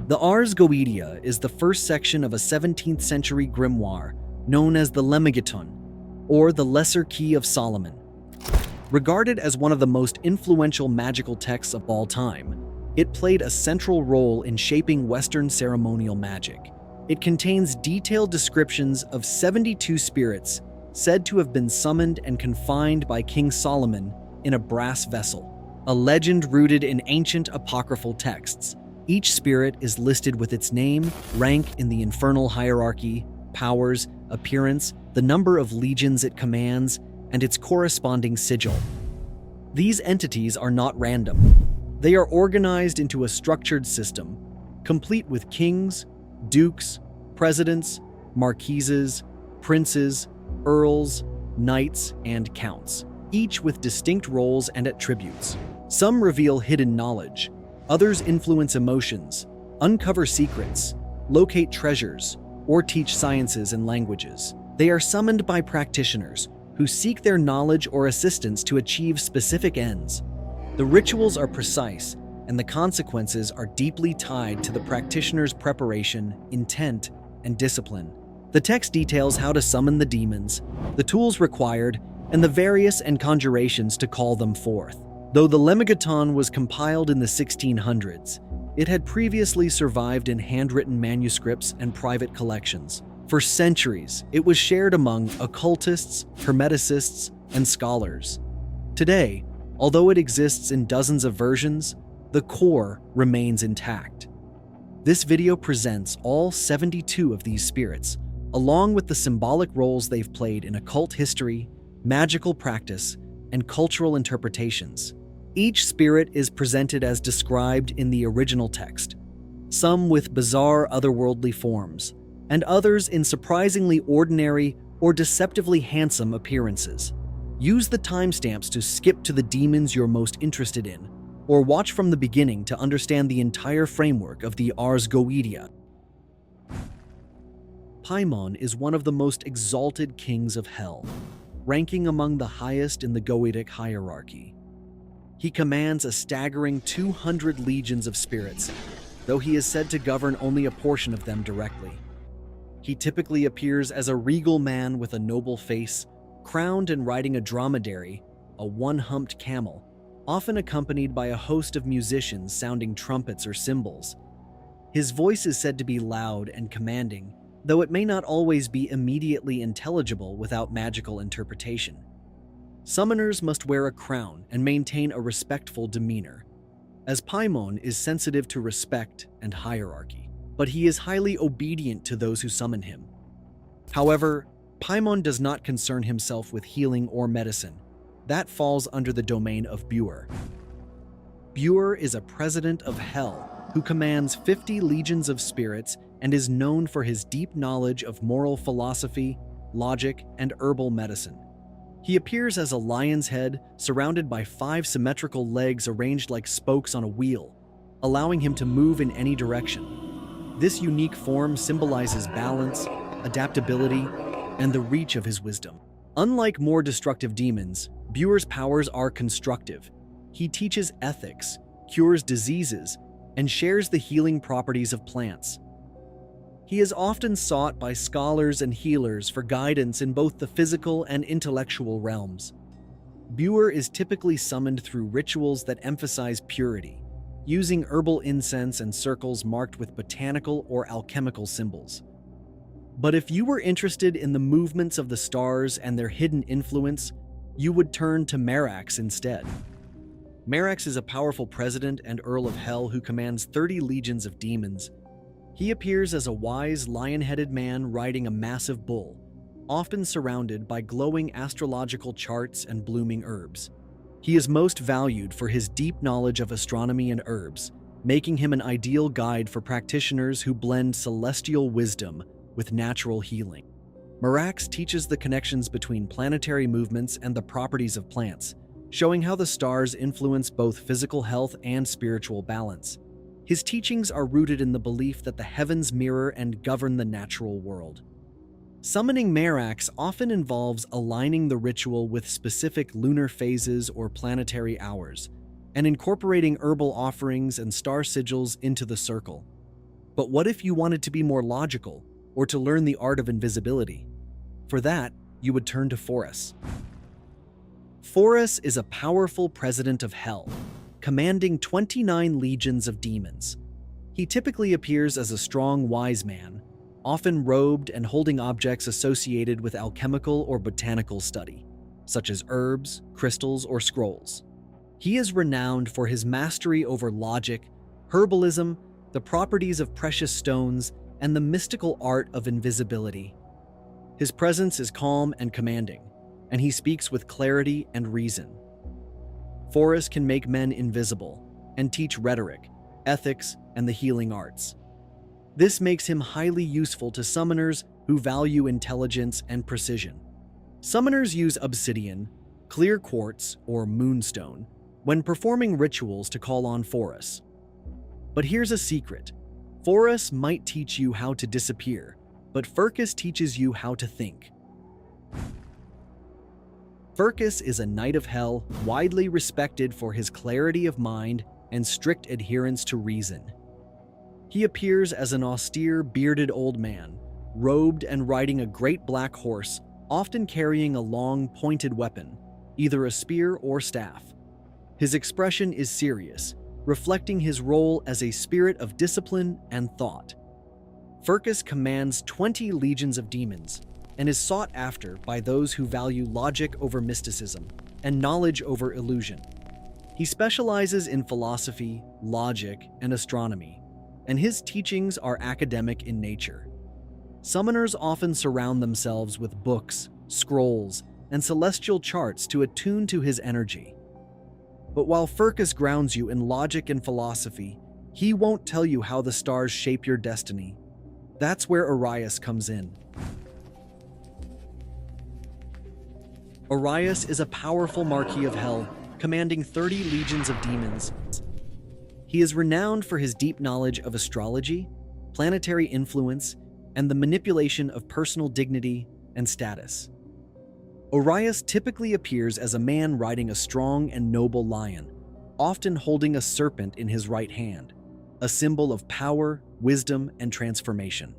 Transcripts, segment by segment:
The Ars Goetia is the first section of a 17th century grimoire known as the Lemegeton, or the Lesser Key of Solomon. Regarded as one of the most influential magical texts of all time, it played a central role in shaping Western ceremonial magic. It contains detailed descriptions of 72 spirits said to have been summoned and confined by King Solomon in a brass vessel, a legend rooted in ancient apocryphal texts. Each spirit is listed with its name, rank in the infernal hierarchy, powers, appearance, the number of legions it commands, and its corresponding sigil. These entities are not random. They are organized into a structured system, complete with kings, dukes, presidents, marquises, princes, earls, knights, and counts, each with distinct roles and attributes. Some reveal hidden knowledge, others influence emotions, uncover secrets, locate treasures, or teach sciences and languages. They are summoned by practitioners who seek their knowledge or assistance to achieve specific ends. The rituals are precise, and the consequences are deeply tied to the practitioner's preparation, intent, and discipline. The text details how to summon the demons, the tools required, and the various conjurations to call them forth. Though the Lemegeton was compiled in the 1600s, it had previously survived in handwritten manuscripts and private collections. For centuries, it was shared among occultists, hermeticists, and scholars. Today, although it exists in dozens of versions, the core remains intact. This video presents all 72 of these spirits, along with the symbolic roles they've played in occult history, magical practice, and cultural interpretations. Each spirit is presented as described in the original text, some with bizarre otherworldly forms, and others in surprisingly ordinary or deceptively handsome appearances. Use the timestamps to skip to the demons you're most interested in, or watch from the beginning to understand the entire framework of the Ars Goetia. Paimon is one of the most exalted kings of hell, ranking among the highest in the Goetic hierarchy. He commands a staggering 200 legions of spirits, though he is said to govern only a portion of them directly. He typically appears as a regal man with a noble face, crowned and riding a dromedary, a one-humped camel, often accompanied by a host of musicians sounding trumpets or cymbals. His voice is said to be loud and commanding, though it may not always be immediately intelligible without magical interpretation. Summoners must wear a crown and maintain a respectful demeanor, as Paimon is sensitive to respect and hierarchy, but he is highly obedient to those who summon him. However, Paimon does not concern himself with healing or medicine. That falls under the domain of Buer. Buer is a president of hell who commands 50 legions of spirits and is known for his deep knowledge of moral philosophy, logic, and herbal medicine. He appears as a lion's head surrounded by 5 symmetrical legs arranged like spokes on a wheel, allowing him to move in any direction. This unique form symbolizes balance, adaptability, and the reach of his wisdom. Unlike more destructive demons, Buer's powers are constructive. He teaches ethics, cures diseases, and shares the healing properties of plants. He is often sought by scholars and healers for guidance in both the physical and intellectual realms. Buer is typically summoned through rituals that emphasize purity, using herbal incense and circles marked with botanical or alchemical symbols. But if you were interested in the movements of the stars and their hidden influence, you would turn to Marax instead. Marax is a powerful president and Earl of Hell who commands 30 legions of demons. He appears as a wise, lion-headed man riding a massive bull, often surrounded by glowing astrological charts and blooming herbs. He is most valued for his deep knowledge of astronomy and herbs, making him an ideal guide for practitioners who blend celestial wisdom with natural healing. Marax teaches the connections between planetary movements and the properties of plants, showing how the stars influence both physical health and spiritual balance. His teachings are rooted in the belief that the heavens mirror and govern the natural world. Summoning Marax often involves aligning the ritual with specific lunar phases or planetary hours, and incorporating herbal offerings and star sigils into the circle. But what if you wanted to be more logical or to learn the art of invisibility? For that, you would turn to Foras. Foras is a powerful president of Hell, commanding 29 legions of demons. He typically appears as a strong wise man, often robed and holding objects associated with alchemical or botanical study, such as herbs, crystals, or scrolls. He is renowned for his mastery over logic, herbalism, the properties of precious stones, and the mystical art of invisibility. His presence is calm and commanding, and he speaks with clarity and reason. Foras can make men invisible and teach rhetoric, ethics, and the healing arts. This makes him highly useful to summoners who value intelligence and precision. Summoners use obsidian, clear quartz, or moonstone when performing rituals to call on Foras. But here's a secret. Foras might teach you how to disappear, but Furcas teaches you how to think. Furcas is a knight of hell, widely respected for his clarity of mind and strict adherence to reason. He appears as an austere, bearded old man, robed and riding a great black horse, often carrying a long, pointed weapon, either a spear or staff. His expression is serious, reflecting his role as a spirit of discipline and thought. Furcas commands 20 legions of demons and is sought after by those who value logic over mysticism and knowledge over illusion. He specializes in philosophy, logic, and astronomy, and his teachings are academic in nature. Summoners often surround themselves with books, scrolls, and celestial charts to attune to his energy. But while Furcas grounds you in logic and philosophy, he won't tell you how the stars shape your destiny. That's where Orias comes in. Orias is a powerful Marquis of Hell, commanding 30 legions of demons. He is renowned for his deep knowledge of astrology, planetary influence, and the manipulation of personal dignity and status. Orias typically appears as a man riding a strong and noble lion, often holding a serpent in his right hand, a symbol of power, wisdom, and transformation.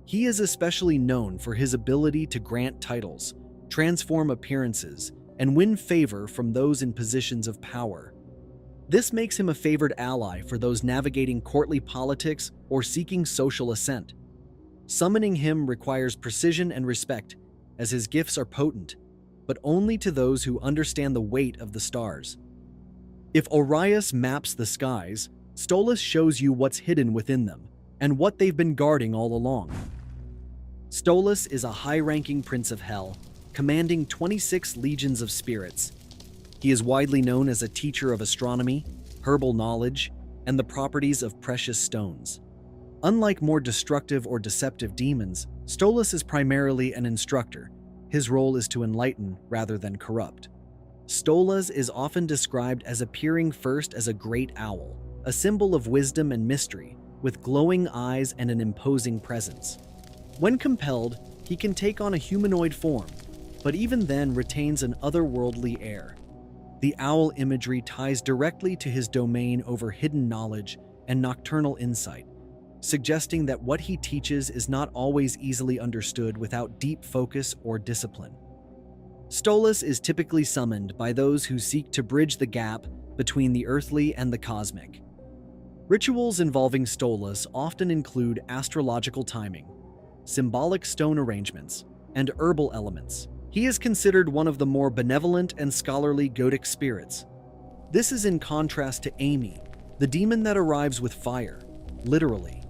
He is especially known for his ability to grant titles, transform appearances, and win favor from those in positions of power. This makes him a favored ally for those navigating courtly politics or seeking social ascent. Summoning him requires precision and respect, as his gifts are potent, but only to those who understand the weight of the stars. If Orias maps the skies, Stolas shows you what's hidden within them and what they've been guarding all along. Stolas is a high-ranking prince of hell, commanding 26 legions of spirits. He is widely known as a teacher of astronomy, herbal knowledge, and the properties of precious stones. Unlike more destructive or deceptive demons, Stolas is primarily an instructor. His role is to enlighten rather than corrupt. Stolas is often described as appearing first as a great owl, a symbol of wisdom and mystery, with glowing eyes and an imposing presence. When compelled, he can take on a humanoid form, but even then retains an otherworldly air. The owl imagery ties directly to his domain over hidden knowledge and nocturnal insight, suggesting that what he teaches is not always easily understood without deep focus or discipline. Stolas is typically summoned by those who seek to bridge the gap between the earthly and the cosmic. Rituals involving Stolas often include astrological timing, symbolic stone arrangements, and herbal elements. He is considered one of the more benevolent and scholarly Goetic spirits. This is in contrast to Amy, the demon that arrives with fire, literally.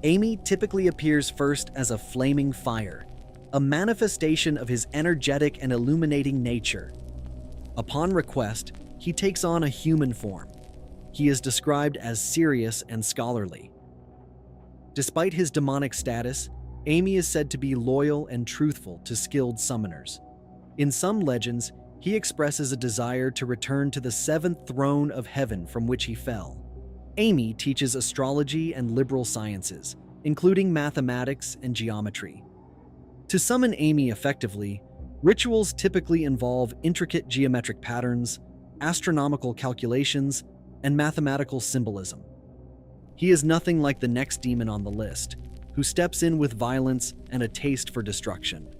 Amy typically appears first as a flaming fire, a manifestation of his energetic and illuminating nature. Upon request, he takes on a human form. He is described as serious and scholarly. Despite his demonic status, Amy is said to be loyal and truthful to skilled summoners. In some legends, he expresses a desire to return to the seventh throne of heaven from which he fell. Amy teaches astrology and liberal sciences, including mathematics and geometry. To summon Amy effectively, rituals typically involve intricate geometric patterns, astronomical calculations, and mathematical symbolism. He is nothing like the next demon on the list, who steps in with violence and a taste for destruction.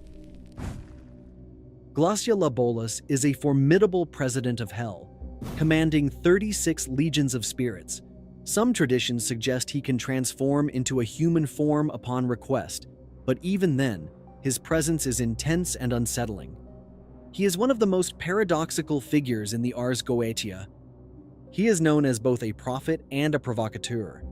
Glasya-Labolas is a formidable president of hell, commanding 36 legions of spirits. Some traditions suggest he can transform into a human form upon request, but even then, his presence is intense and unsettling. He is one of the most paradoxical figures in the Ars Goetia. He is known as both a prophet and a provocateur.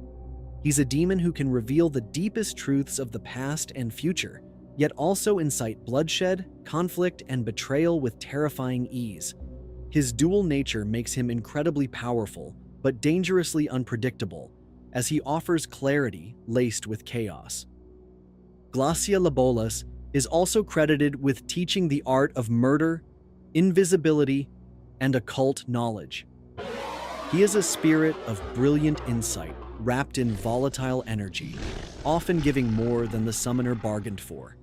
He's a demon who can reveal the deepest truths of the past and future, yet also incite bloodshed, conflict, and betrayal with terrifying ease. His dual nature makes him incredibly powerful, but dangerously unpredictable, as he offers clarity laced with chaos. Glasya-Labolas is also credited with teaching the art of murder, invisibility, and occult knowledge. He is a spirit of brilliant insight, wrapped in volatile energy, often giving more than the summoner bargained for.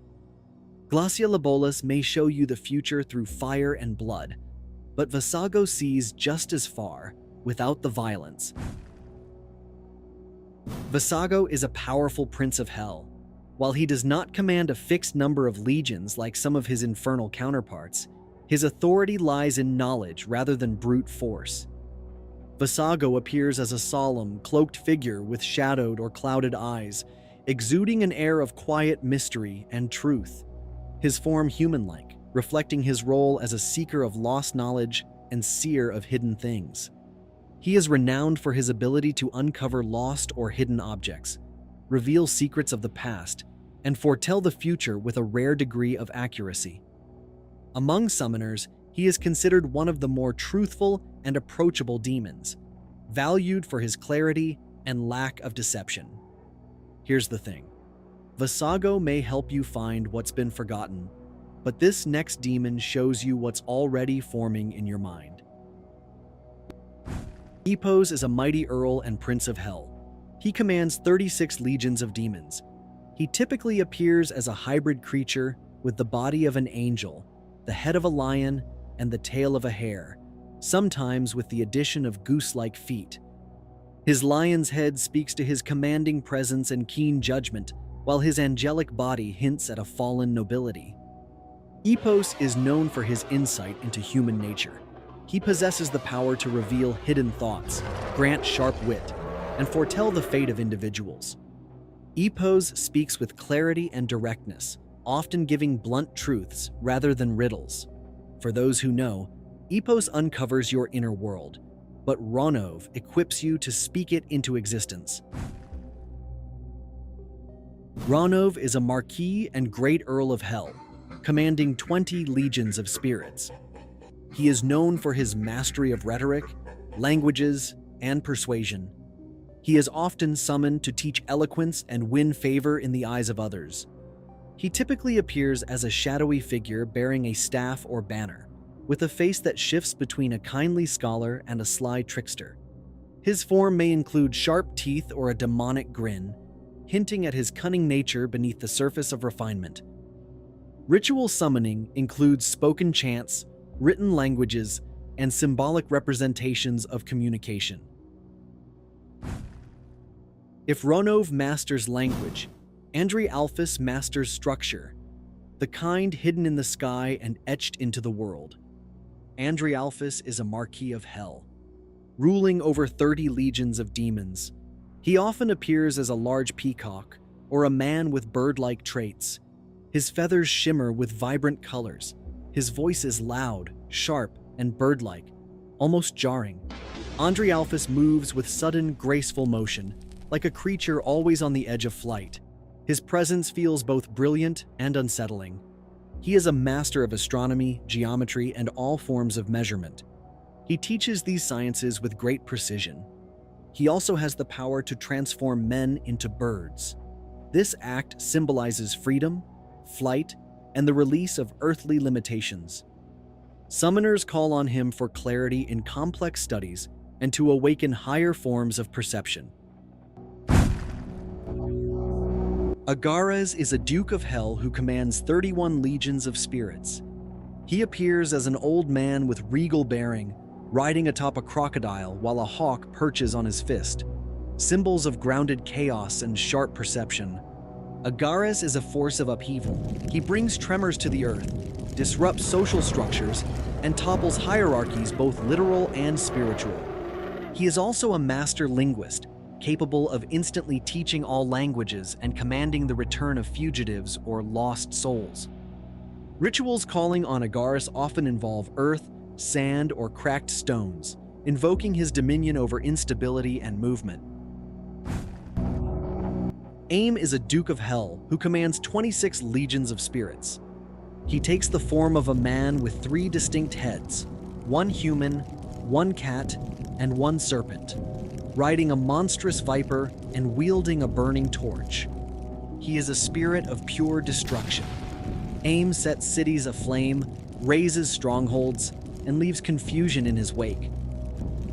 Glasya-Labolas may show you the future through fire and blood, but Vassago sees just as far without the violence. Vassago is a powerful prince of hell. While he does not command a fixed number of legions like some of his infernal counterparts, his authority lies in knowledge rather than brute force. Vassago appears as a solemn, cloaked figure with shadowed or clouded eyes, exuding an air of quiet mystery and truth. His form human-like, reflecting his role as a seeker of lost knowledge and seer of hidden things. He is renowned for his ability to uncover lost or hidden objects, reveal secrets of the past, and foretell the future with a rare degree of accuracy. Among summoners, he is considered one of the more truthful and approachable demons, valued for his clarity and lack of deception. Here's the thing. Vassago may help you find what's been forgotten, but this next demon shows you what's already forming in your mind. Ipos is a mighty earl and prince of hell. He commands 36 legions of demons. He typically appears as a hybrid creature with the body of an angel, the head of a lion, and the tail of a hare, sometimes with the addition of goose-like feet. His lion's head speaks to his commanding presence and keen judgment, while his angelic body hints at a fallen nobility. Ipos is known for his insight into human nature. He possesses the power to reveal hidden thoughts, grant sharp wit, and foretell the fate of individuals. Ipos speaks with clarity and directness, often giving blunt truths rather than riddles. For those who know, Ipos uncovers your inner world, but Ronove equips you to speak it into existence. Ronove is a Marquis and Great Earl of Hell, commanding 20 legions of spirits. He is known for his mastery of rhetoric, languages, and persuasion. He is often summoned to teach eloquence and win favor in the eyes of others. He typically appears as a shadowy figure bearing a staff or banner, with a face that shifts between a kindly scholar and a sly trickster. His form may include sharp teeth or a demonic grin, hinting at his cunning nature beneath the surface of refinement. Ritual summoning includes spoken chants, written languages, and symbolic representations of communication. If Ronove masters language, Andrealphus masters structure, the kind hidden in the sky and etched into the world. Andrealphus is a Marquis of Hell, ruling over 30 legions of demons. He often appears as a large peacock or a man with bird-like traits. His feathers shimmer with vibrant colors. His voice is loud, sharp, and bird-like, almost jarring. Andrealphus moves with sudden, graceful motion, like a creature always on the edge of flight. His presence feels both brilliant and unsettling. He is a master of astronomy, geometry, and all forms of measurement. He teaches these sciences with great precision. He also has the power to transform men into birds. This act symbolizes freedom, flight, and the release of earthly limitations. Summoners call on him for clarity in complex studies and to awaken higher forms of perception. Agares is a Duke of Hell who commands 31 legions of spirits. He appears as an old man with regal bearing, riding atop a crocodile while a hawk perches on his fist. symbols of grounded chaos and sharp perception. Agares is a force of upheaval. He brings tremors to the earth, disrupts social structures, and topples hierarchies both literal and spiritual. He is also a master linguist, capable of instantly teaching all languages and commanding the return of fugitives or lost souls. Rituals calling on Agares often involve earth, sand, or cracked stones, invoking his dominion over instability and movement. Aim is a Duke of Hell who commands 26 legions of spirits. He takes the form of a man with 3 distinct heads, 1 human, 1 cat, and 1 serpent, riding a monstrous viper and wielding a burning torch. He is a spirit of pure destruction. Aim sets cities aflame, razes strongholds, and leaves confusion in his wake.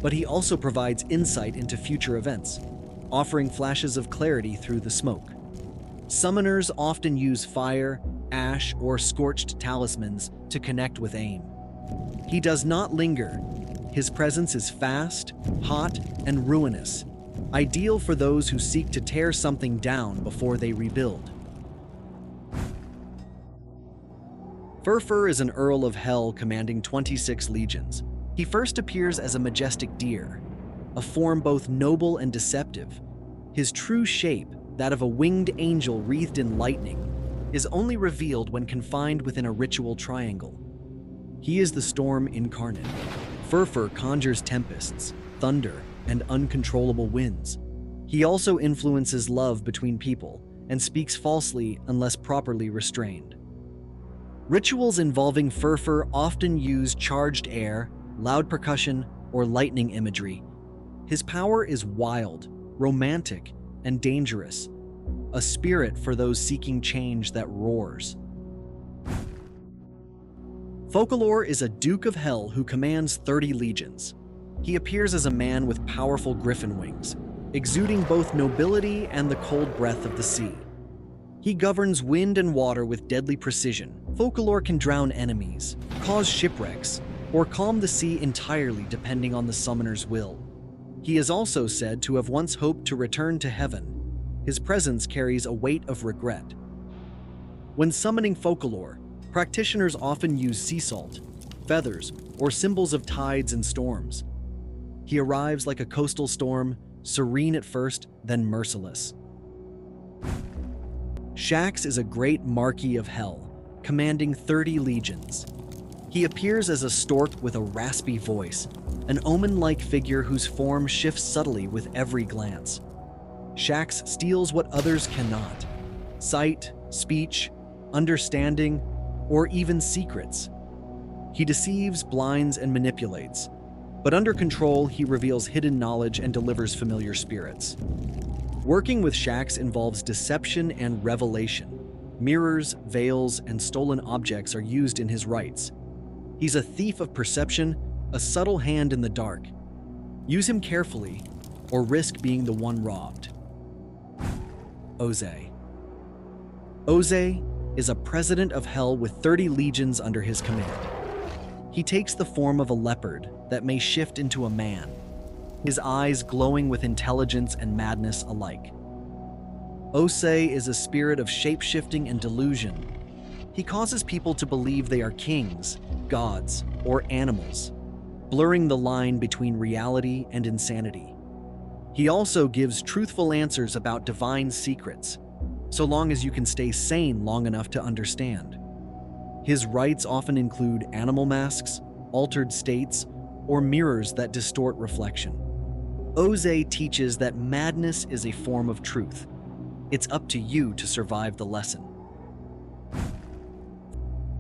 But he also provides insight into future events, offering flashes of clarity through the smoke. Summoners often use fire, ash, or scorched talismans to connect with Aim. He does not linger. His presence is fast, hot, and ruinous, ideal for those who seek to tear something down before they rebuild. Furfur is an Earl of Hell commanding 26 legions. He first appears as a majestic deer, a form both noble and deceptive. His true shape, that of a winged angel wreathed in lightning, is only revealed when confined within a ritual triangle. He is the storm incarnate. Furfur conjures tempests, thunder, and uncontrollable winds. He also influences love between people and speaks falsely unless properly restrained. Rituals involving Furfur often use charged air, loud percussion, or lightning imagery. His power is wild, romantic, and dangerous, a spirit for those seeking change that roars. Focalor is a Duke of Hell who commands 30 legions. He appears as a man with powerful griffin wings, exuding both nobility and the cold breath of the sea. He governs wind and water with deadly precision. Focalor can drown enemies, cause shipwrecks, or calm the sea entirely depending on the summoner's will. He is also said to have once hoped to return to heaven. His presence carries a weight of regret. When summoning Focalor, practitioners often use sea salt, feathers, or symbols of tides and storms. He arrives like a coastal storm, serene at first, then merciless. Shax is a great Marquis of Hell, commanding 30 legions. He appears as a stork with a raspy voice, an omen-like figure whose form shifts subtly with every glance. Shax steals what others cannot: sight, speech, understanding, or even secrets. He deceives, blinds, and manipulates, but under control, he reveals hidden knowledge and delivers familiar spirits. Working with Shax involves deception and revelation. Mirrors, veils, and stolen objects are used in his rites. He's a thief of perception, a subtle hand in the dark. Use him carefully, or risk being the one robbed. Oze. Oze is a president of Hell with 30 legions under his command. He takes the form of a leopard that may shift into a man, his eyes glowing with intelligence and madness alike. Oze is a spirit of shape-shifting and delusion. He causes people to believe they are kings, gods, or animals, blurring the line between reality and insanity. He also gives truthful answers about divine secrets, so long as you can stay sane long enough to understand. His rites often include animal masks, altered states, or mirrors that distort reflection. Oze teaches that madness is a form of truth. It's up to you to survive the lesson.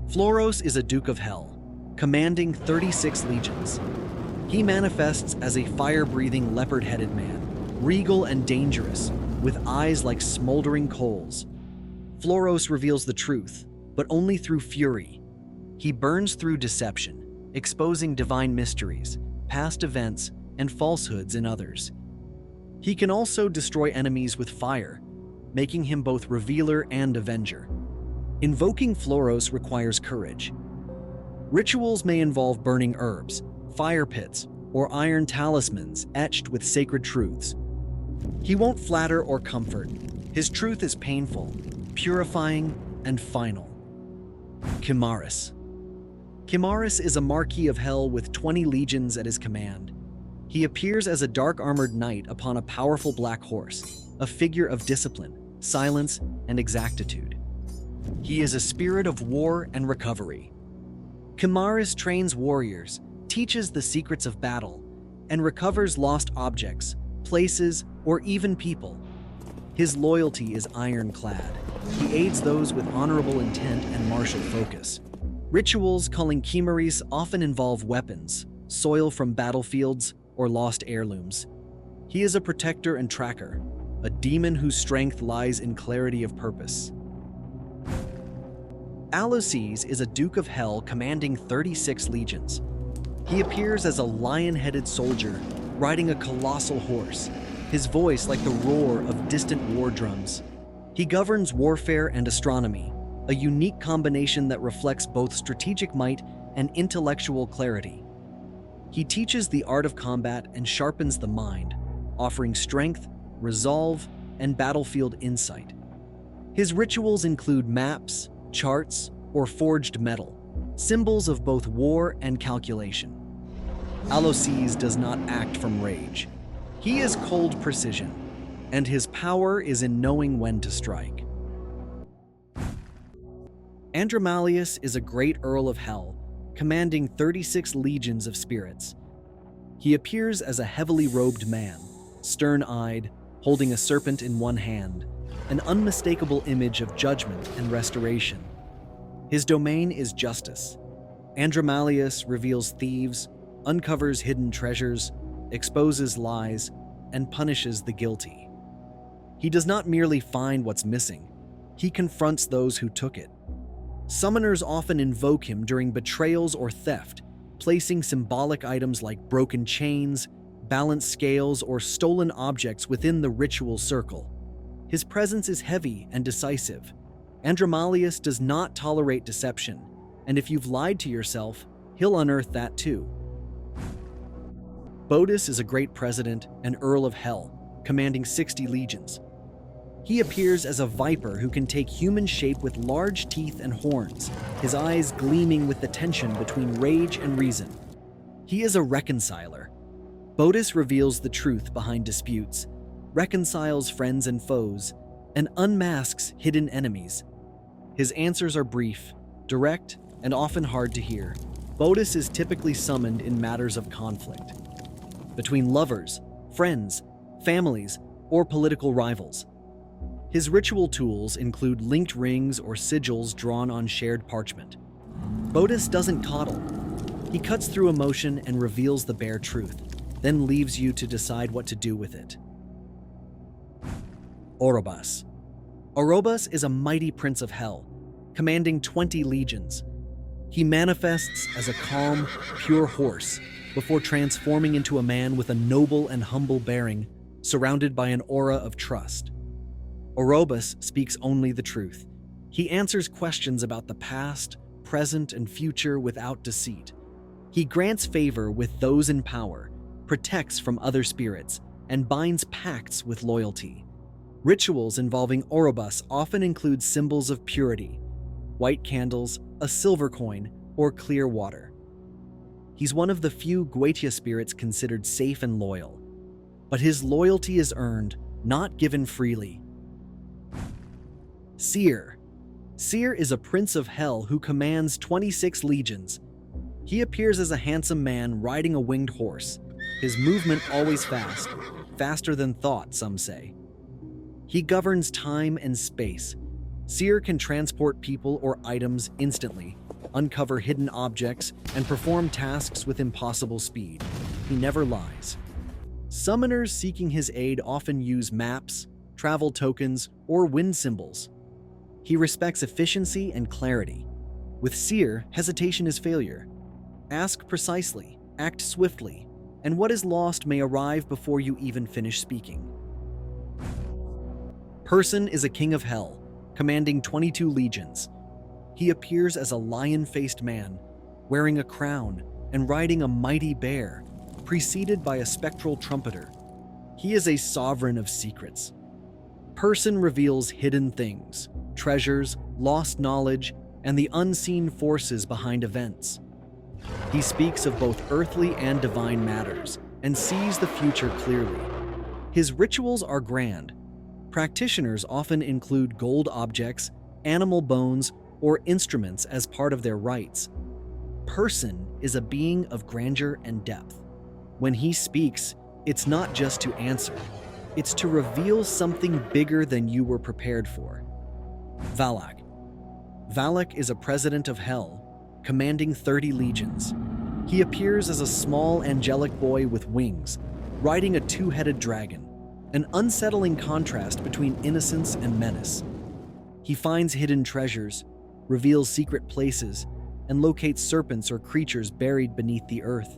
Floros is a Duke of Hell, commanding 36 legions. He manifests as a fire-breathing leopard-headed man, regal and dangerous, with eyes like smoldering coals. Floros reveals the truth, but only through fury. He burns through deception, exposing divine mysteries, past events, and falsehoods in others. He can also destroy enemies with fire, making him both revealer and avenger. Invoking Floros requires courage. Rituals may involve burning herbs, fire pits, or iron talismans etched with sacred truths. He won't flatter or comfort. His truth is painful, purifying, and final. Kimaris. Kimaris is a Marquis of Hell with 20 legions at his command. He appears as a dark-armored knight upon a powerful black horse, a figure of discipline, silence, and exactitude. He is a spirit of war and recovery. Kimaris trains warriors, teaches the secrets of battle, and recovers lost objects, places, or even people. His loyalty is ironclad. He aids those with honorable intent and martial focus. Rituals calling Kimaris often involve weapons, soil from battlefields, or lost heirlooms. He is a protector and tracker, a demon whose strength lies in clarity of purpose. Alloces is a Duke of Hell commanding 36 legions. He appears as a lion-headed soldier, riding a colossal horse, his voice like the roar of distant war drums. He governs warfare and astronomy, a unique combination that reflects both strategic might and intellectual clarity. He teaches the art of combat and sharpens the mind, offering strength, resolve, and battlefield insight. His rituals include maps, charts, or forged metal, symbols of both war and calculation. Alloces does not act from rage. He is cold precision, and his power is in knowing when to strike. Andromalius is a great Earl of Hell, commanding 36 legions of spirits. He appears as a heavily robed man, stern-eyed, holding a serpent in one hand, an unmistakable image of judgment and restoration. His domain is justice. Andromalius reveals thieves, uncovers hidden treasures, exposes lies, and punishes the guilty. He does not merely find what's missing, he confronts those who took it. Summoners often invoke him during betrayals or theft, placing symbolic items like broken chains, balanced scales, or stolen objects within the ritual circle. His presence is heavy and decisive. Andromalius does not tolerate deception, and if you've lied to yourself, he'll unearth that too. Botis is a great president and Earl of Hell, commanding 60 legions. He appears as a viper who can take human shape with large teeth and horns, his eyes gleaming with the tension between rage and reason. He is a reconciler. Botis reveals the truth behind disputes, reconciles friends and foes, and unmasks hidden enemies. His answers are brief, direct, and often hard to hear. Botis is typically summoned in matters of conflict, between lovers, friends, families, or political rivals. His ritual tools include linked rings or sigils drawn on shared parchment. Botis doesn't coddle. He cuts through emotion and reveals the bare truth, then leaves you to decide what to do with it. Orobas. Orobas is a mighty prince of hell, commanding 20 legions. He manifests as a calm, pure horse before transforming into a man with a noble and humble bearing, surrounded by an aura of trust. Orobas speaks only the truth. He answers questions about the past, present, and future without deceit. He grants favor with those in power, protects from other spirits, and binds pacts with loyalty. Rituals involving Orobas often include symbols of purity, white candles, a silver coin, or clear water. He's one of the few Goetia spirits considered safe and loyal, but his loyalty is earned, not given freely. Seer. Seer is a prince of hell who commands 26 legions. He appears as a handsome man riding a winged horse, his movement always fast, faster than thought, some say. He governs time and space. Seer can transport people or items instantly, uncover hidden objects, and perform tasks with impossible speed. He never lies. Summoners seeking his aid often use maps, travel tokens, or wind symbols. He respects efficiency and clarity. With Seer, hesitation is failure. Ask precisely, act swiftly, and what is lost may arrive before you even finish speaking. Person is a king of hell, commanding 22 legions. He appears as a lion-faced man, wearing a crown and riding a mighty bear, preceded by a spectral trumpeter. He is a sovereign of secrets. Person reveals hidden things, treasures, lost knowledge, and the unseen forces behind events. He speaks of both earthly and divine matters and sees the future clearly. His rituals are grand. Practitioners often include gold objects, animal bones, or instruments as part of their rites. Person is a being of grandeur and depth. When he speaks, it's not just to answer. It's to reveal something bigger than you were prepared for. Valak. Valak is a president of Hell, commanding 30 legions. He appears as a small angelic boy with wings, riding a two-headed dragon, an unsettling contrast between innocence and menace. He finds hidden treasures, reveals secret places, and locates serpents or creatures buried beneath the earth.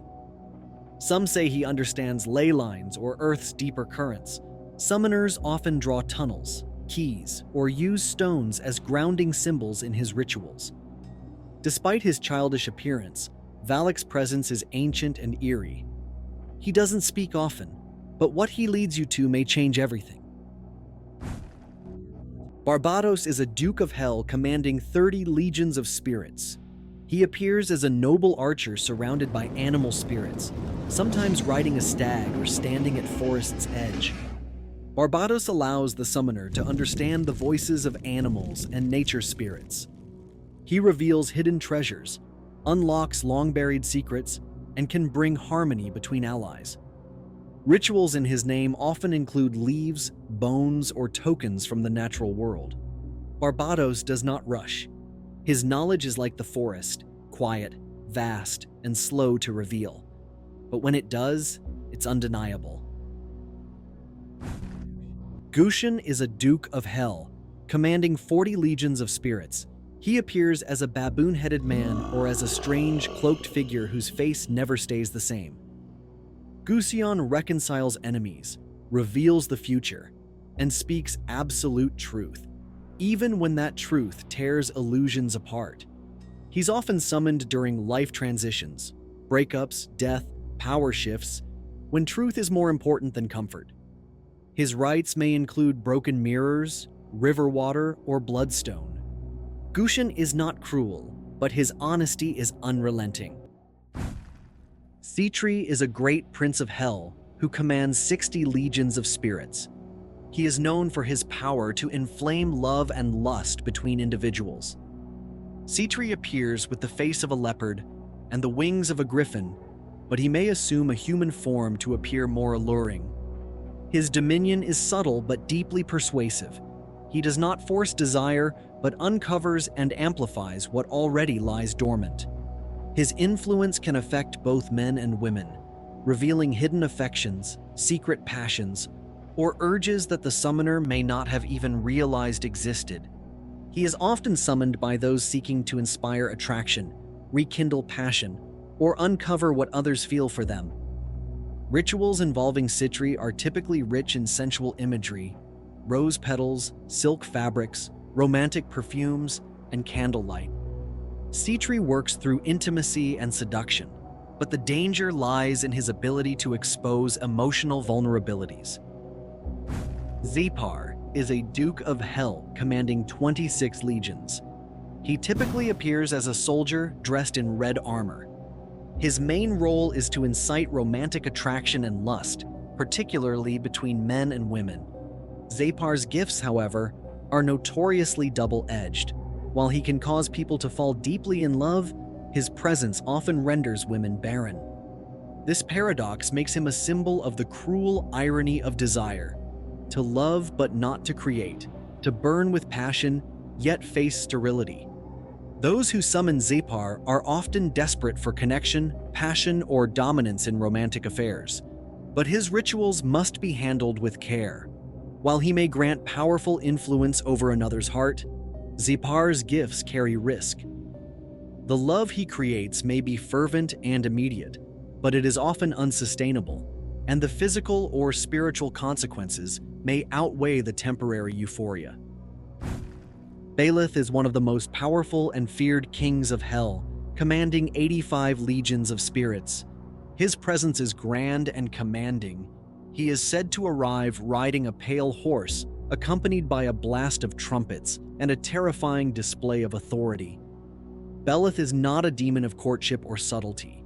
Some say he understands ley lines or Earth's deeper currents. Summoners often draw tunnels, keys, or use stones as grounding symbols in his rituals. Despite his childish appearance, Valak's presence is ancient and eerie. He doesn't speak often, but what he leads you to may change everything. Barbatos is a Duke of Hell commanding 30 legions of spirits. He appears as a noble archer surrounded by animal spirits, sometimes riding a stag or standing at forest's edge. Barbatos allows the summoner to understand the voices of animals and nature spirits. He reveals hidden treasures, unlocks long-buried secrets, and can bring harmony between allies. Rituals in his name often include leaves, bones, or tokens from the natural world. Barbatos does not rush. His knowledge is like the forest, quiet, vast, and slow to reveal. But when it does, it's undeniable. Gushan is a Duke of Hell, commanding 40 legions of spirits. He appears as a baboon-headed man or as a strange, cloaked figure whose face never stays the same. Gushan reconciles enemies, reveals the future, and speaks absolute truth, even when that truth tears illusions apart. He's often summoned during life transitions, breakups, death, power shifts, when truth is more important than comfort. His rites may include broken mirrors, river water, or bloodstone. Gushan is not cruel, but his honesty is unrelenting. Sitri is a great prince of hell who commands 60 legions of spirits. He is known for his power to inflame love and lust between individuals. Sitri appears with the face of a leopard and the wings of a griffin, but he may assume a human form to appear more alluring. His dominion is subtle but deeply persuasive. He does not force desire, but uncovers and amplifies what already lies dormant. His influence can affect both men and women, revealing hidden affections, secret passions, or urges that the summoner may not have even realized existed. He is often summoned by those seeking to inspire attraction, rekindle passion, or uncover what others feel for them. Rituals involving Sitri are typically rich in sensual imagery, rose petals, silk fabrics, romantic perfumes, and candlelight. Sitri works through intimacy and seduction, but the danger lies in his ability to expose emotional vulnerabilities. Zepar is a Duke of Hell commanding 26 legions. He typically appears as a soldier dressed in red armor. His main role is to incite romantic attraction and lust, particularly between men and women. Zepar's gifts, however, are notoriously double-edged. While he can cause people to fall deeply in love, his presence often renders women barren. This paradox makes him a symbol of the cruel irony of desire: to love but not to create, to burn with passion yet face sterility. Those who summon Zepar are often desperate for connection, passion, or dominance in romantic affairs, but his rituals must be handled with care. While he may grant powerful influence over another's heart, Zepar's gifts carry risk. The love he creates may be fervent and immediate, but it is often unsustainable, and the physical or spiritual consequences may outweigh the temporary euphoria. Baleth is one of the most powerful and feared kings of hell, commanding 85 legions of spirits. His presence is grand and commanding. He is said to arrive riding a pale horse, accompanied by a blast of trumpets and a terrifying display of authority. Belith is not a demon of courtship or subtlety.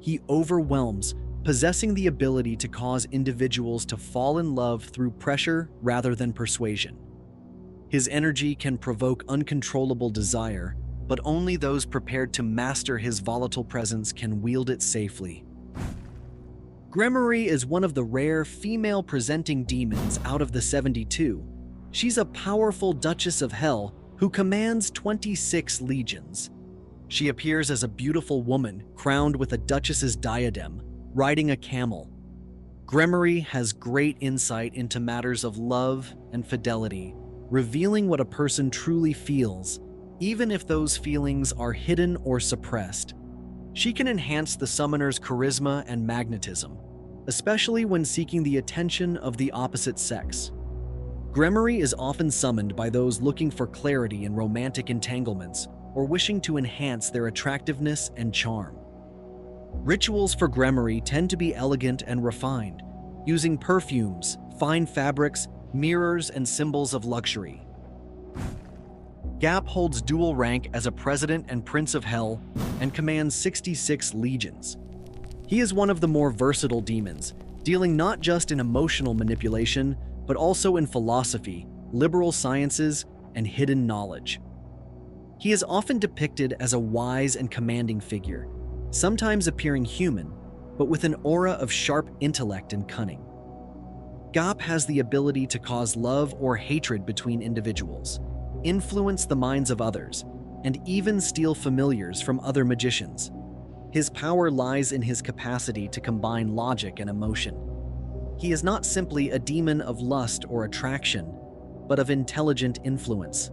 He overwhelms, possessing the ability to cause individuals to fall in love through pressure rather than persuasion. His energy can provoke uncontrollable desire, but only those prepared to master his volatile presence can wield it safely. Gremory is one of the rare female-presenting demons out of the 72. She's a powerful Duchess of Hell who commands 26 legions. She appears as a beautiful woman crowned with a duchess's diadem, riding a camel. Gremory has great insight into matters of love and fidelity, revealing what a person truly feels, even if those feelings are hidden or suppressed. She can enhance the summoner's charisma and magnetism, especially when seeking the attention of the opposite sex. Gremory is often summoned by those looking for clarity in romantic entanglements or wishing to enhance their attractiveness and charm. Rituals for Gremory tend to be elegant and refined, using perfumes, fine fabrics, mirrors, and symbols of luxury. Gap holds dual rank as a president and prince of hell and commands 66 legions. He is one of the more versatile demons, dealing not just in emotional manipulation, but also in philosophy, liberal sciences, and hidden knowledge. He is often depicted as a wise and commanding figure, sometimes appearing human, but with an aura of sharp intellect and cunning. Gap has the ability to cause love or hatred between individuals, influence the minds of others, and even steal familiars from other magicians. His power lies in his capacity to combine logic and emotion. He is not simply a demon of lust or attraction, but of intelligent influence.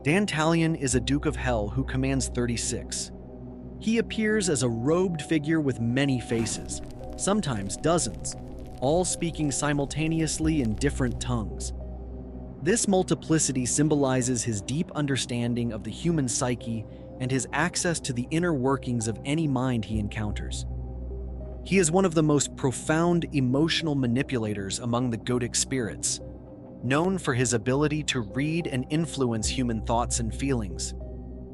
Dantalion is a Duke of Hell who commands 36. He appears as a robed figure with many faces, sometimes dozens, all speaking simultaneously in different tongues. This multiplicity symbolizes his deep understanding of the human psyche and his access to the inner workings of any mind he encounters. He is one of the most profound emotional manipulators among the Goetic spirits, known for his ability to read and influence human thoughts and feelings.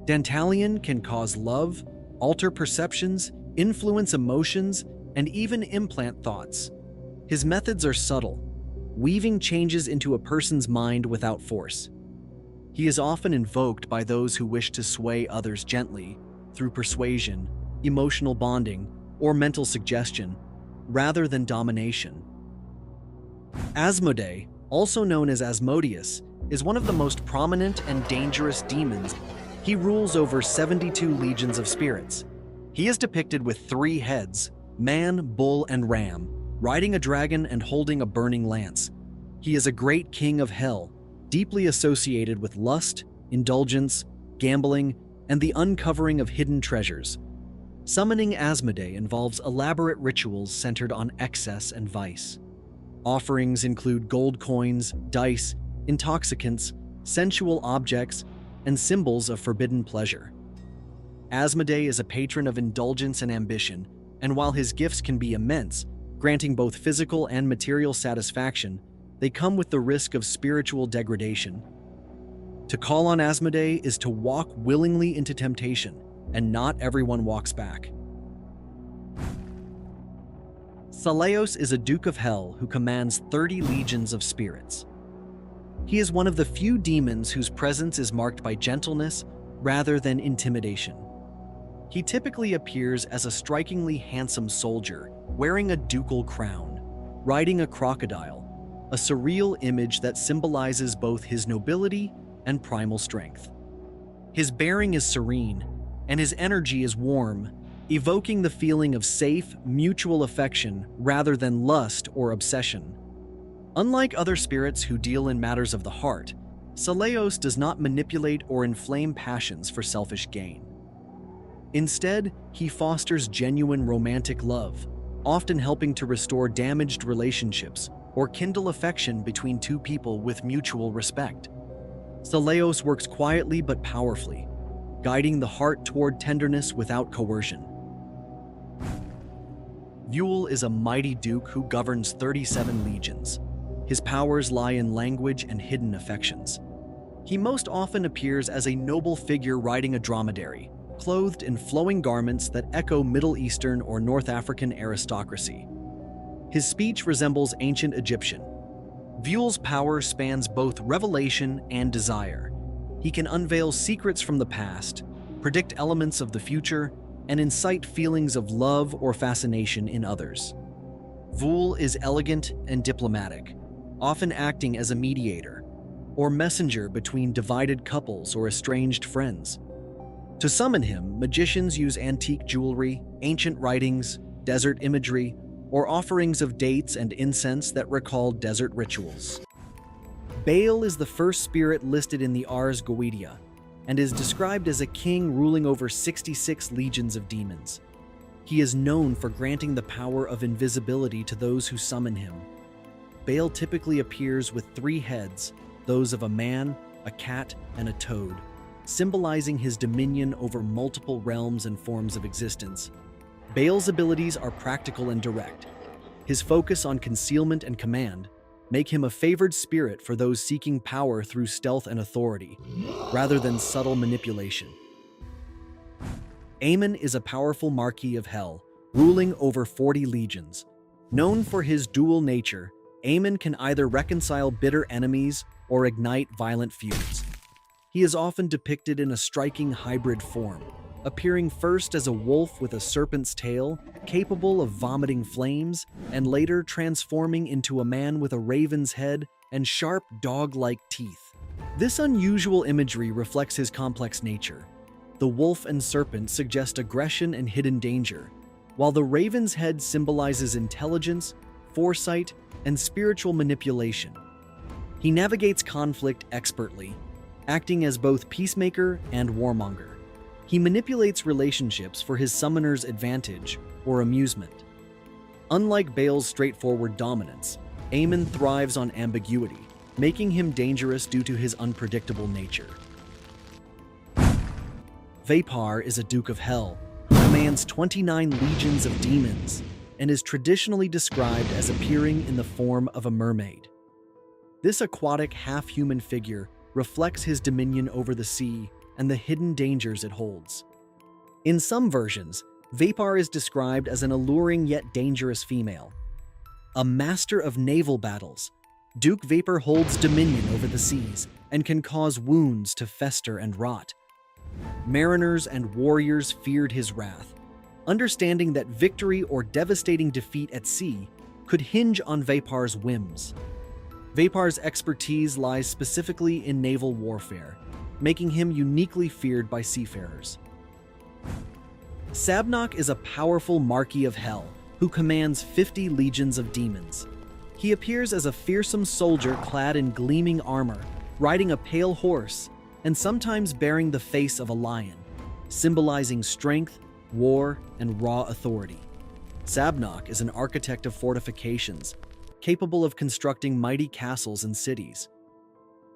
Dantalion can cause love, alter perceptions, influence emotions, and even implant thoughts. His methods are subtle, weaving changes into a person's mind without force. He is often invoked by those who wish to sway others gently through persuasion, emotional bonding, or mental suggestion, rather than domination. Asmodee, also known as Asmodeus, is one of the most prominent and dangerous demons. He rules over 72 legions of spirits. He is depicted with 3 heads, man, bull, and ram, riding a dragon and holding a burning lance. He is a great king of hell, deeply associated with lust, indulgence, gambling, and the uncovering of hidden treasures. Summoning Asmodee involves elaborate rituals centered on excess and vice. Offerings include gold coins, dice, intoxicants, sensual objects, and symbols of forbidden pleasure. Asmodee is a patron of indulgence and ambition, and while his gifts can be immense, granting both physical and material satisfaction, they come with the risk of spiritual degradation. To call on Asmodee is to walk willingly into temptation, and not everyone walks back. Saleos is a Duke of Hell who commands 30 legions of spirits. He is one of the few demons whose presence is marked by gentleness rather than intimidation. He typically appears as a strikingly handsome soldier, wearing a ducal crown, riding a crocodile, a surreal image that symbolizes both his nobility and primal strength. His bearing is serene, and his energy is warm, evoking the feeling of safe, mutual affection rather than lust or obsession. Unlike other spirits who deal in matters of the heart, Saleos does not manipulate or inflame passions for selfish gain. Instead, he fosters genuine romantic love, often helping to restore damaged relationships or kindle affection between two people with mutual respect. Saleos works quietly but powerfully, guiding the heart toward tenderness without coercion. Vuel is a mighty duke who governs 37 legions. His powers lie in language and hidden affections. He most often appears as a noble figure riding a dromedary, clothed in flowing garments that echo Middle Eastern or North African aristocracy. His speech resembles ancient Egyptian. Vuel's power spans both revelation and desire. He can unveil secrets from the past, predict elements of the future, and incite feelings of love or fascination in others. Vuel is elegant and diplomatic, often acting as a mediator or messenger between divided couples or estranged friends. To summon him, magicians use antique jewelry, ancient writings, desert imagery, or offerings of dates and incense that recall desert rituals. Baal is the first spirit listed in the Ars Goetia, and is described as a king ruling over 66 legions of demons. He is known for granting the power of invisibility to those who summon him. Baal typically appears with 3 heads, those of a man, a cat, and a toad, symbolizing his dominion over multiple realms and forms of existence. Baal's abilities are practical and direct. His focus on concealment and command make him a favored spirit for those seeking power through stealth and authority, rather than subtle manipulation. Paimon is a powerful Marquis of Hell, ruling over 40 legions. Known for his dual nature, Paimon can either reconcile bitter enemies or ignite violent feuds. He is often depicted in a striking hybrid form, appearing first as a wolf with a serpent's tail, capable of vomiting flames, and later transforming into a man with a raven's head and sharp dog-like teeth. This unusual imagery reflects his complex nature. The wolf and serpent suggest aggression and hidden danger, while the raven's head symbolizes intelligence, foresight, and spiritual manipulation. He navigates conflict expertly, acting as both peacemaker and warmonger. He manipulates relationships for his summoner's advantage or amusement. Unlike Baal's straightforward dominance, Paimon thrives on ambiguity, making him dangerous due to his unpredictable nature. Vapar is a Duke of Hell who commands 29 legions of demons and is traditionally described as appearing in the form of a mermaid. This aquatic half-human figure reflects his dominion over the sea and the hidden dangers it holds. In some versions, Vapar is described as an alluring yet dangerous female. A master of naval battles, Duke Vapar holds dominion over the seas and can cause wounds to fester and rot. Mariners and warriors feared his wrath, understanding that victory or devastating defeat at sea could hinge on Vapar's whims. Vapar's expertise lies specifically in naval warfare, making him uniquely feared by seafarers. Sabnok is a powerful Marquis of Hell who commands 50 legions of demons. He appears as a fearsome soldier clad in gleaming armor, riding a pale horse, and sometimes bearing the face of a lion, symbolizing strength, war, and raw authority. Sabnok is an architect of fortifications, capable of constructing mighty castles and cities.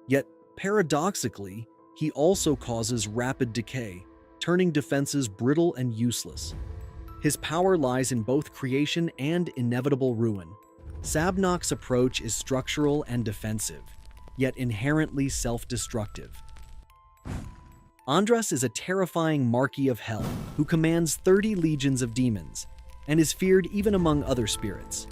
Yet, paradoxically, he also causes rapid decay, turning defenses brittle and useless. His power lies in both creation and inevitable ruin. Sabnok's approach is structural and defensive, yet inherently self-destructive. Andras is a terrifying Marquis of Hell who commands 30 legions of demons and is feared even among other spirits.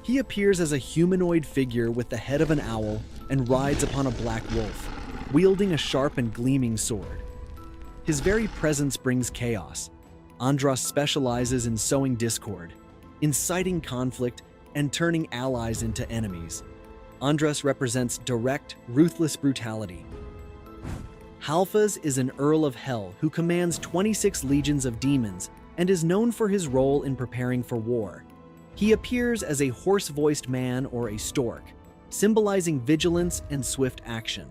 He appears as a humanoid figure with the head of an owl and rides upon a black wolf, wielding a sharp and gleaming sword. His very presence brings chaos. Andras specializes in sowing discord, inciting conflict, and turning allies into enemies. Andras represents direct, ruthless brutality. Halfas is an Earl of Hell who commands 26 legions of demons and is known for his role in preparing for war. He appears as a hoarse-voiced man or a stork, symbolizing vigilance and swift action.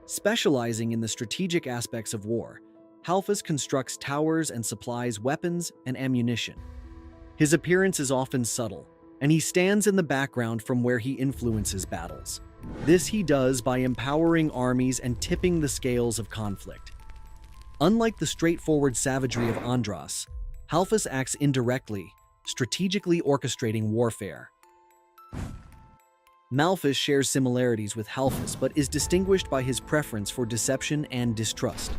Specializing in the strategic aspects of war, Halfas constructs towers and supplies weapons and ammunition. His appearance is often subtle, and he stands in the background from where he influences battles. This he does by empowering armies and tipping the scales of conflict. Unlike the straightforward savagery of Andras, Halfas acts indirectly, strategically orchestrating warfare. Malphus shares similarities with Halphus but is distinguished by his preference for deception and distrust.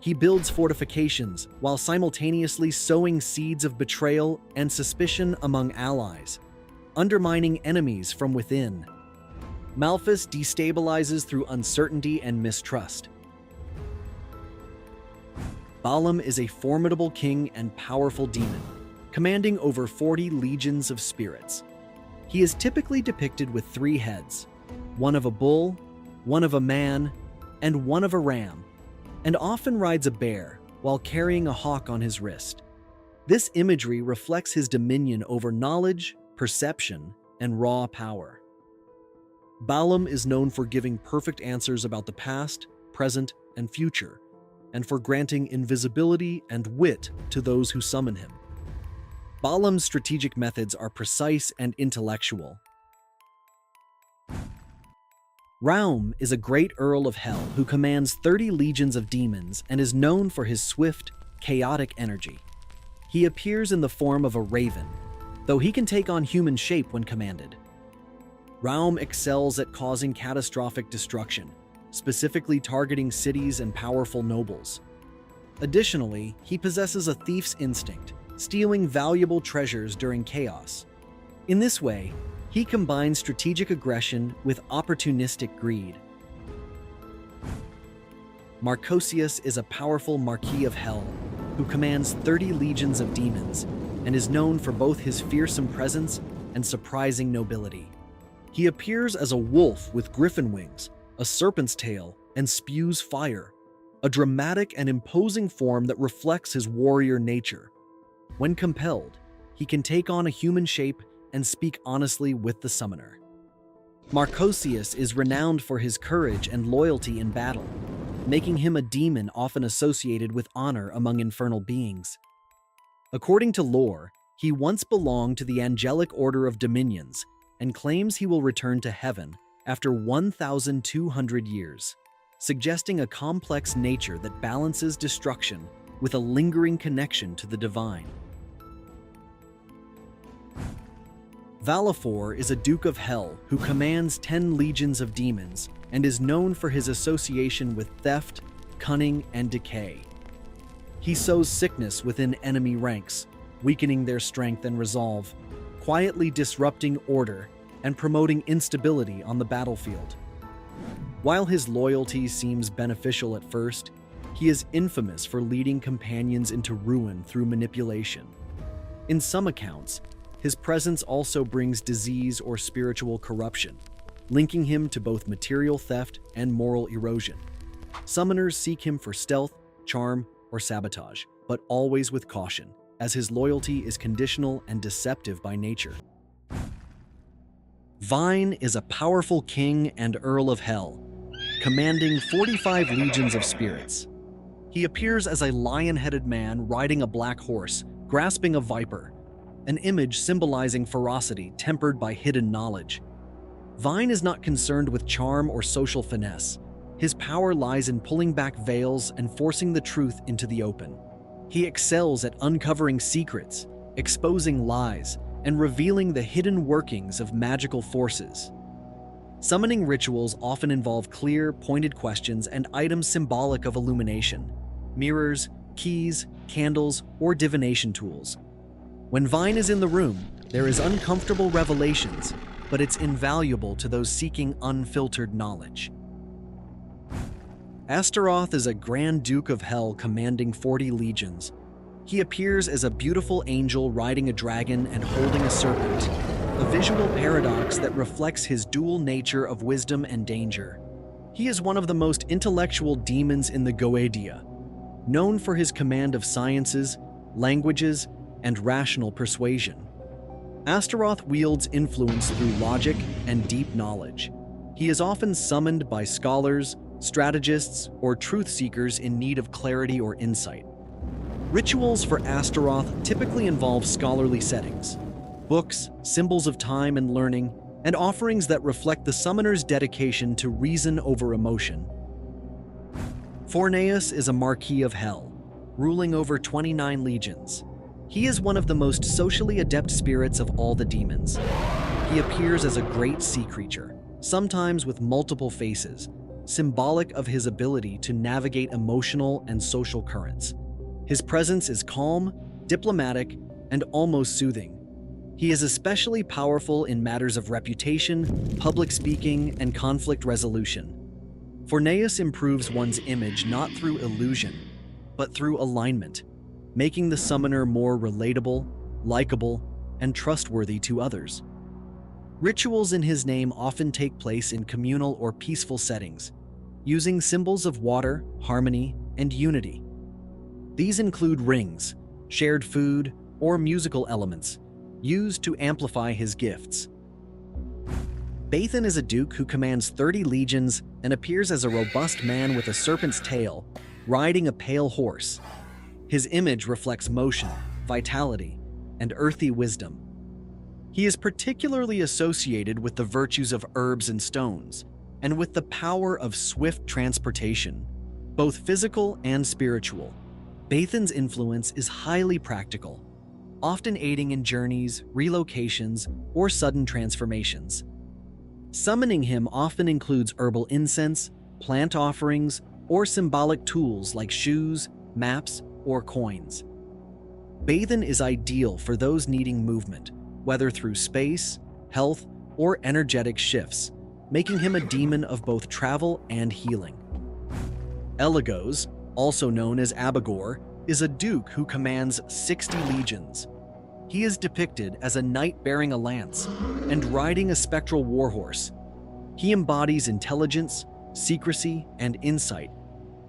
He builds fortifications while simultaneously sowing seeds of betrayal and suspicion among allies, undermining enemies from within. Malphus destabilizes through uncertainty and mistrust. Balam is a formidable king and powerful demon, commanding over 40 legions of spirits. He is typically depicted with 3 heads, one of a bull, one of a man, and one of a ram, and often rides a bear while carrying a hawk on his wrist. This imagery reflects his dominion over knowledge, perception, and raw power. Balam is known for giving perfect answers about the past, present, and future, and for granting invisibility and wit to those who summon him. Balam's strategic methods are precise and intellectual. Raum is a great Earl of Hell who commands 30 legions of demons and is known for his swift, chaotic energy. He appears in the form of a raven, though he can take on human shape when commanded. Raum excels at causing catastrophic destruction, specifically targeting cities and powerful nobles. Additionally, he possesses a thief's instinct, stealing valuable treasures during chaos. In this way, he combines strategic aggression with opportunistic greed. Marcosius is a powerful Marquis of Hell who commands 30 legions of demons and is known for both his fearsome presence and surprising nobility. He appears as a wolf with griffin wings, a serpent's tail, and spews fire, a dramatic and imposing form that reflects his warrior nature. When compelled, he can take on a human shape and speak honestly with the summoner. Marcosius is renowned for his courage and loyalty in battle, making him a demon often associated with honor among infernal beings. According to lore, he once belonged to the angelic order of dominions and claims he will return to heaven after 1,200 years, suggesting a complex nature that balances destruction with a lingering connection to the divine. Valifor is a Duke of Hell who commands 10 legions of demons and is known for his association with theft, cunning, and decay. He sows sickness within enemy ranks, weakening their strength and resolve, quietly disrupting order and promoting instability on the battlefield. While his loyalty seems beneficial at first, he is infamous for leading companions into ruin through manipulation. In some accounts, his presence also brings disease or spiritual corruption, linking him to both material theft and moral erosion. Summoners seek him for stealth, charm, or sabotage, but always with caution, as his loyalty is conditional and deceptive by nature. Vine is a powerful king and Earl of Hell, commanding 45 legions of spirits. He appears as a lion-headed man riding a black horse, grasping a viper, an image symbolizing ferocity tempered by hidden knowledge. Vine is not concerned with charm or social finesse. His power lies in pulling back veils and forcing the truth into the open. He excels at uncovering secrets, exposing lies, and revealing the hidden workings of magical forces. Summoning rituals often involve clear, pointed questions and items symbolic of illumination: mirrors, keys, candles, or divination tools. When Vine is in the room, there is uncomfortable revelations, but it's invaluable to those seeking unfiltered knowledge. Astaroth is a Grand Duke of Hell commanding 40 legions. He appears as a beautiful angel riding a dragon and holding a serpent, a visual paradox that reflects his dual nature of wisdom and danger. He is one of the most intellectual demons in the Goetia, known for his command of sciences, languages, and rational persuasion. Astaroth wields influence through logic and deep knowledge. He is often summoned by scholars, strategists, or truth-seekers in need of clarity or insight. Rituals for Astaroth typically involve scholarly settings, books, symbols of time and learning, and offerings that reflect the summoner's dedication to reason over emotion. Forneus is a Marquis of Hell, ruling over 29 legions. He is one of the most socially adept spirits of all the demons. He appears as a great sea creature, sometimes with multiple faces, symbolic of his ability to navigate emotional and social currents. His presence is calm, diplomatic, and almost soothing. He is especially powerful in matters of reputation, public speaking, and conflict resolution. Forneus improves one's image not through illusion, but through alignment, making the summoner more relatable, likable, and trustworthy to others. Rituals in his name often take place in communal or peaceful settings, using symbols of water, harmony, and unity. These include rings, shared food, or musical elements, used to amplify his gifts. Baithan is a duke who commands 30 legions and appears as a robust man with a serpent's tail, riding a pale horse. His image reflects motion, vitality, and earthy wisdom. He is particularly associated with the virtues of herbs and stones, and with the power of swift transportation, both physical and spiritual. Baithan's influence is highly practical, often aiding in journeys, relocations, or sudden transformations. Summoning him often includes herbal incense, plant offerings, or symbolic tools like shoes, maps, or coins. Baithan is ideal for those needing movement, whether through space, health, or energetic shifts, making him a demon of both travel and healing. Eligos, also known as Abagor, is a duke who commands 60 legions. He is depicted as a knight bearing a lance and riding a spectral warhorse. He embodies intelligence, secrecy, and insight,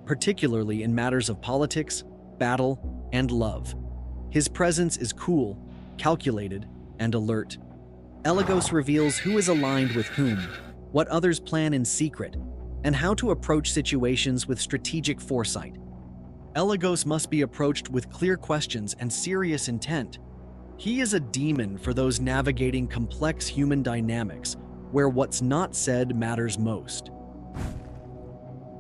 particularly in matters of politics, battle, and love. His presence is cool, calculated, and alert. Eligos reveals who is aligned with whom, what others plan in secret, and how to approach situations with strategic foresight. Eligos must be approached with clear questions and serious intent. He is a demon for those navigating complex human dynamics, where what's not said matters most.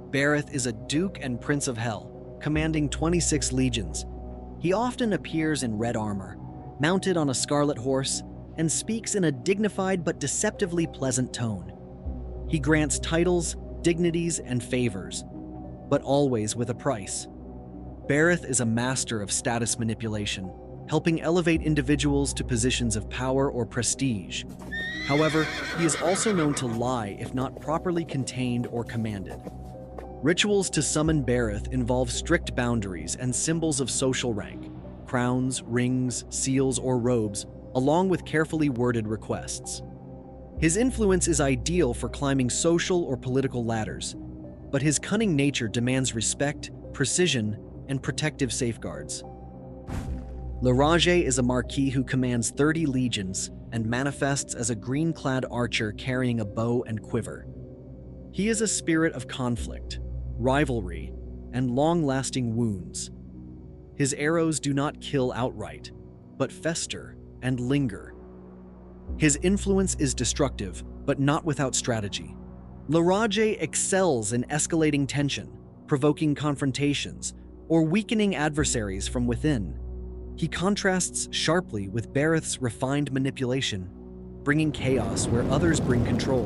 Bereth is a duke and prince of hell, commanding 26 legions. He often appears in red armor, mounted on a scarlet horse, and speaks in a dignified but deceptively pleasant tone. He grants titles, dignities, and favors, but always with a price. Bereth is a master of status manipulation, helping elevate individuals to positions of power or prestige. However, he is also known to lie if not properly contained or commanded. Rituals to summon Bereth involve strict boundaries and symbols of social rank, crowns, rings, seals, or robes, along with carefully worded requests. His influence is ideal for climbing social or political ladders, but his cunning nature demands respect, precision, and protective safeguards. Larage is a marquis who commands 30 legions and manifests as a green-clad archer carrying a bow and quiver. He is a spirit of conflict, rivalry, and long-lasting wounds. His arrows do not kill outright, but fester and linger. His influence is destructive, but not without strategy. Larage excels in escalating tension, provoking confrontations, or weakening adversaries from within. He contrasts sharply with Bereth's refined manipulation, bringing chaos where others bring control.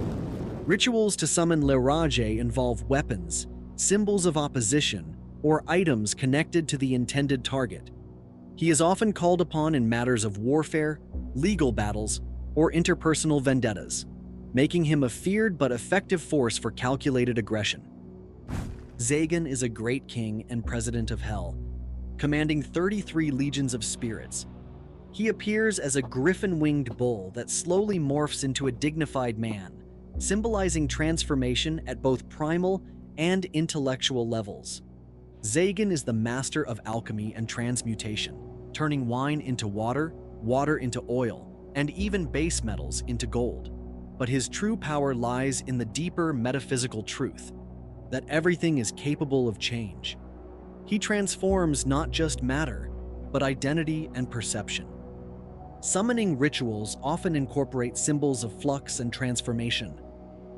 Rituals to summon Larage involve weapons, symbols of opposition, or items connected to the intended target. He is often called upon in matters of warfare, legal battles, or interpersonal vendettas, making him a feared but effective force for calculated aggression. Zagan is a great king and president of Hell, commanding 33 legions of spirits. He appears as a griffin-winged bull that slowly morphs into a dignified man, symbolizing transformation at both primal and intellectual levels. Zagan is the master of alchemy and transmutation, turning wine into water, water into oil, and even base metals into gold. But his true power lies in the deeper metaphysical truth that everything is capable of change. He transforms not just matter, but identity and perception. Summoning rituals often incorporate symbols of flux and transformation,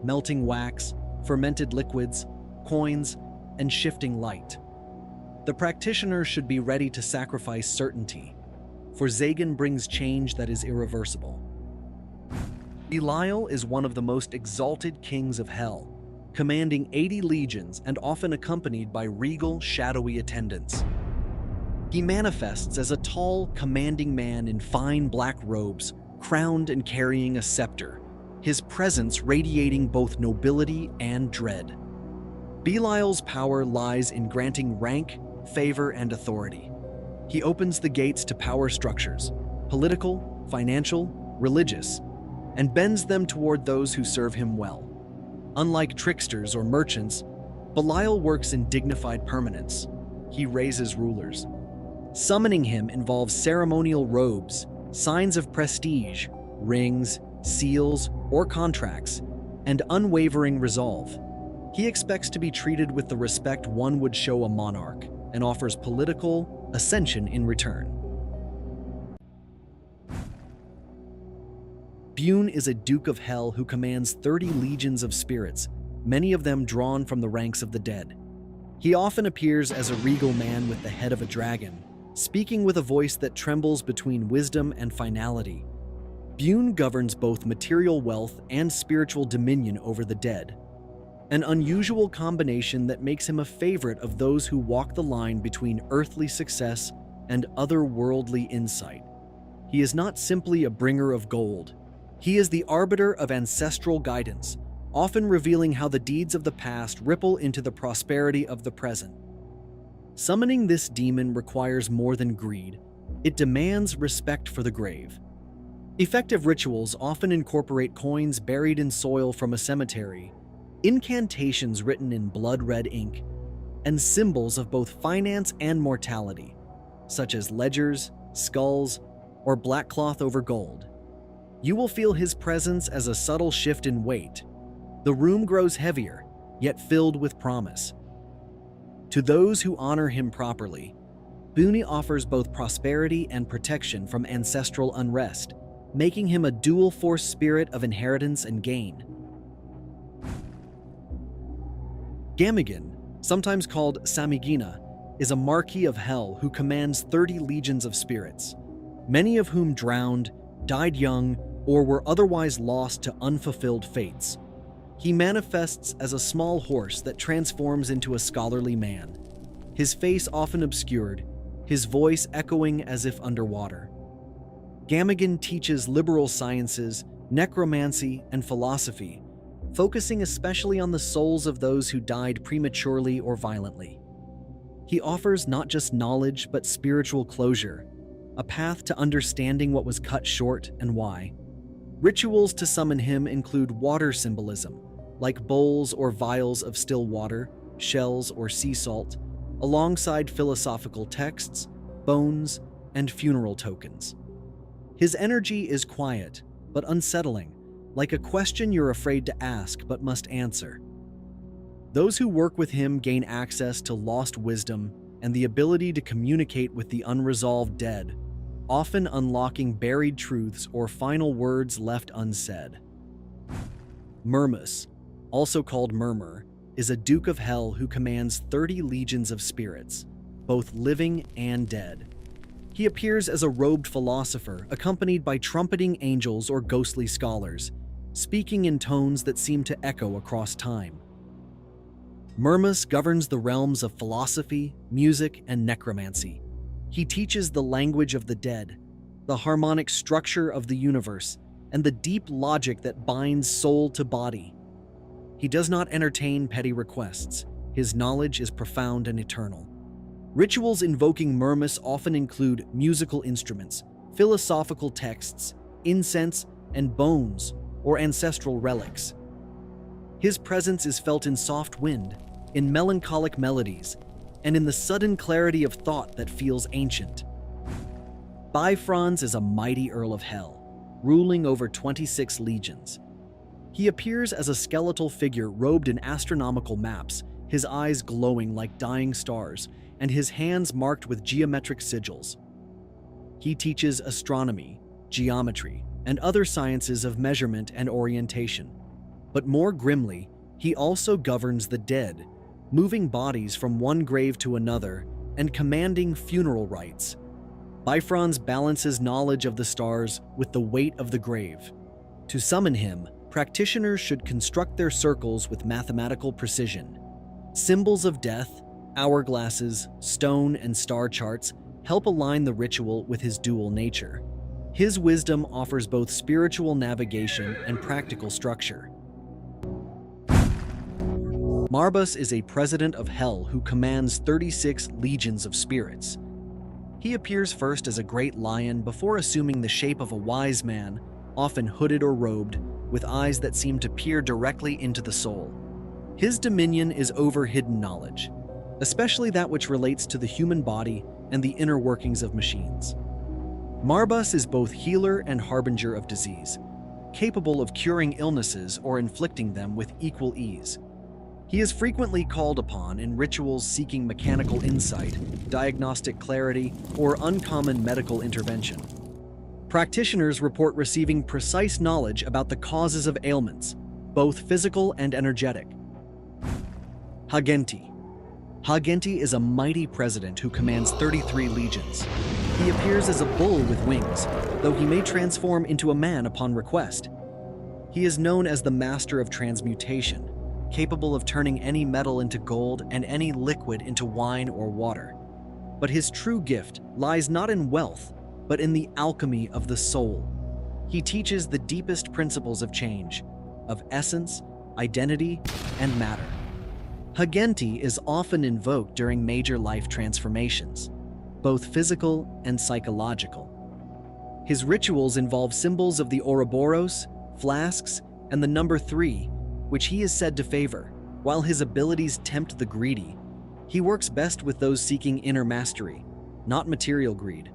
melting wax, fermented liquids, coins, and shifting light. The practitioner should be ready to sacrifice certainty, for Zagan brings change that is irreversible. Belial is one of the most exalted kings of hell, commanding 80 legions and often accompanied by regal, shadowy attendants. He manifests as a tall, commanding man in fine black robes, crowned and carrying a scepter, his presence radiating both nobility and dread. Belial's power lies in granting rank, favor, and authority. He opens the gates to power structures, political, financial, religious, and bends them toward those who serve him well. Unlike tricksters or merchants, Belial works in dignified permanence. He raises rulers. Summoning him involves ceremonial robes, signs of prestige, rings, seals, or contracts, and unwavering resolve. He expects to be treated with the respect one would show a monarch and offers political ascension in return. Buer is a Duke of Hell who commands 30 legions of spirits, many of them drawn from the ranks of the dead. He often appears as a regal man with the head of a dragon, speaking with a voice that trembles between wisdom and finality. Buer governs both material wealth and spiritual dominion over the dead, an unusual combination that makes him a favorite of those who walk the line between earthly success and otherworldly insight. He is not simply a bringer of gold. He is the arbiter of ancestral guidance, often revealing how the deeds of the past ripple into the prosperity of the present. Summoning this demon requires more than greed. It demands respect for the grave. Effective rituals often incorporate coins buried in soil from a cemetery, incantations written in blood-red ink, and symbols of both finance and mortality, such as ledgers, skulls, or black cloth over gold. You will feel his presence as a subtle shift in weight. The room grows heavier, yet filled with promise. To those who honor him properly, Buer offers both prosperity and protection from ancestral unrest, making him a dual-force spirit of inheritance and gain. Gamigan, sometimes called Samigina, is a Marquis of Hell who commands 30 legions of spirits, many of whom drowned, died young, or were otherwise lost to unfulfilled fates. He manifests as a small horse that transforms into a scholarly man, his face often obscured, his voice echoing as if underwater. Gamigan teaches liberal sciences, necromancy, and philosophy, focusing especially on the souls of those who died prematurely or violently. He offers not just knowledge but spiritual closure, a path to understanding what was cut short and why. Rituals to summon him include water symbolism, like bowls or vials of still water, shells or sea salt, alongside philosophical texts, bones, and funeral tokens. His energy is quiet, but unsettling, like a question you're afraid to ask but must answer. Those who work with him gain access to lost wisdom and the ability to communicate with the unresolved dead, often unlocking buried truths or final words left unsaid. Murmus, also called Murmur, is a Duke of Hell who commands 30 legions of spirits, both living and dead. He appears as a robed philosopher accompanied by trumpeting angels or ghostly scholars, speaking in tones that seem to echo across time. Murmus governs the realms of philosophy, music, and necromancy. He teaches the language of the dead, the harmonic structure of the universe, and the deep logic that binds soul to body. He does not entertain petty requests. His knowledge is profound and eternal. Rituals invoking Murmus often include musical instruments, philosophical texts, incense, and bones, or ancestral relics. His presence is felt in soft wind, in melancholic melodies, and in the sudden clarity of thought that feels ancient. Bifrons is a mighty Earl of Hell, ruling over 26 legions. He appears as a skeletal figure robed in astronomical maps, his eyes glowing like dying stars, and his hands marked with geometric sigils. He teaches astronomy, geometry, and other sciences of measurement and orientation. But more grimly, he also governs the dead, moving bodies from one grave to another and commanding funeral rites. Bifrons balances knowledge of the stars with the weight of the grave. To summon him, practitioners should construct their circles with mathematical precision. Symbols of death, hourglasses, stone, and star charts help align the ritual with his dual nature. His wisdom offers both spiritual navigation and practical structure. Marbas is a president of Hell who commands 36 legions of spirits. He appears first as a great lion before assuming the shape of a wise man, often hooded or robed, with eyes that seem to peer directly into the soul. His dominion is over hidden knowledge, especially that which relates to the human body and the inner workings of machines. Marbas is both healer and harbinger of disease, capable of curing illnesses or inflicting them with equal ease. He is frequently called upon in rituals seeking mechanical insight, diagnostic clarity, or uncommon medical intervention. Practitioners report receiving precise knowledge about the causes of ailments, both physical and energetic. Hagenti. Hagenti is a mighty president who commands 33 legions. He appears as a bull with wings, though he may transform into a man upon request. He is known as the master of transmutation, capable of turning any metal into gold and any liquid into wine or water. But his true gift lies not in wealth, but in the alchemy of the soul. He teaches the deepest principles of change, of essence, identity, and matter. Hagenti is often invoked during major life transformations, both physical and psychological. His rituals involve symbols of the Ouroboros, flasks, and the number 3, which he is said to favor. While his abilities tempt the greedy, he works best with those seeking inner mastery, not material greed.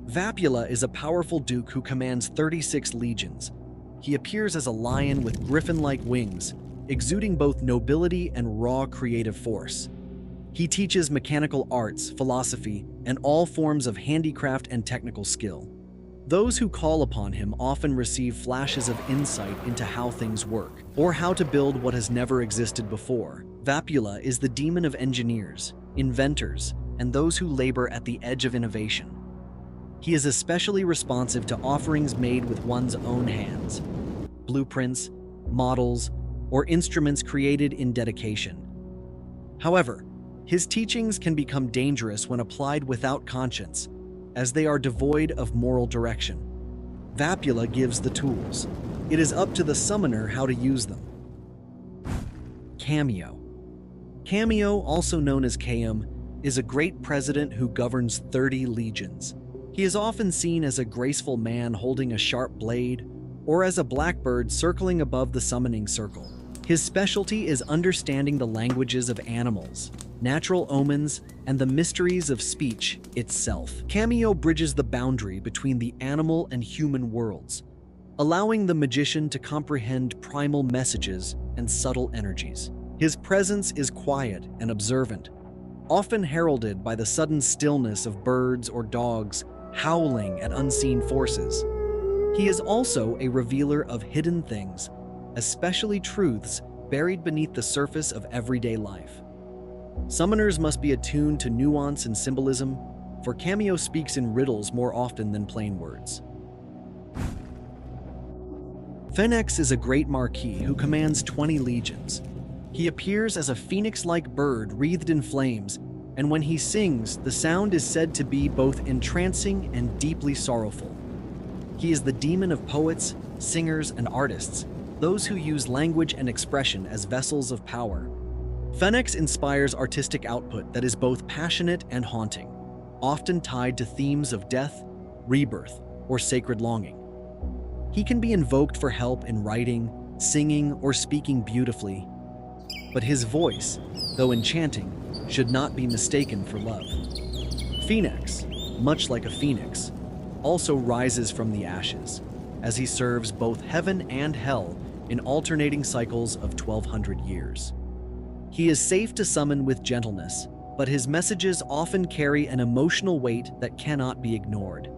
Vapula is a powerful duke who commands 36 legions. He appears as a lion with griffin-like wings, exuding both nobility and raw creative force. He teaches mechanical arts, philosophy, and all forms of handicraft and technical skill. Those who call upon him often receive flashes of insight into how things work, or how to build what has never existed before. Vapula is the demon of engineers, inventors, and those who labor at the edge of innovation. He is especially responsive to offerings made with one's own hands, blueprints, models, or instruments created in dedication. However, his teachings can become dangerous when applied without conscience, as they are devoid of moral direction. Vapula gives the tools. It is up to the summoner how to use them. Cameo. Cameo, also known as Caem, is a great president who governs 30 legions. He is often seen as a graceful man holding a sharp blade, or as a blackbird circling above the summoning circle. His specialty is understanding the languages of animals, natural omens, and the mysteries of speech itself. Cameo bridges the boundary between the animal and human worlds, allowing the magician to comprehend primal messages and subtle energies. His presence is quiet and observant, often heralded by the sudden stillness of birds or dogs howling at unseen forces. He is also a revealer of hidden things, especially truths buried beneath the surface of everyday life. Summoners must be attuned to nuance and symbolism, for Cameo speaks in riddles more often than plain words. Phoenix is a great marquis who commands 20 legions. He appears as a phoenix-like bird wreathed in flames, and when he sings, the sound is said to be both entrancing and deeply sorrowful. He is the demon of poets, singers, and artists, those who use language and expression as vessels of power. Phoenix inspires artistic output that is both passionate and haunting, often tied to themes of death, rebirth, or sacred longing. He can be invoked for help in writing, singing, or speaking beautifully, but his voice, though enchanting, should not be mistaken for love. Phoenix, much like a phoenix, also rises from the ashes, as he serves both heaven and hell in alternating cycles of 1,200 years. He is safe to summon with gentleness, but his messages often carry an emotional weight that cannot be ignored.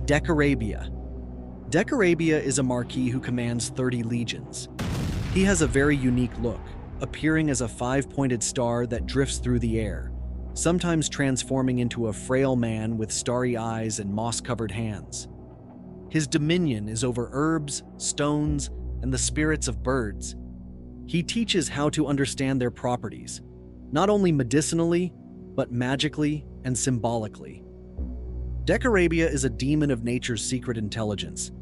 Decarabia. Decarabia is a marquis who commands 30 legions. He has a very unique look, appearing as a 5-pointed star that drifts through the air, sometimes transforming into a frail man with starry eyes and moss-covered hands. His dominion is over herbs, stones, and the spirits of birds. He teaches how to understand their properties, not only medicinally, but magically and symbolically. Decarabia is a demon of nature's secret intelligence.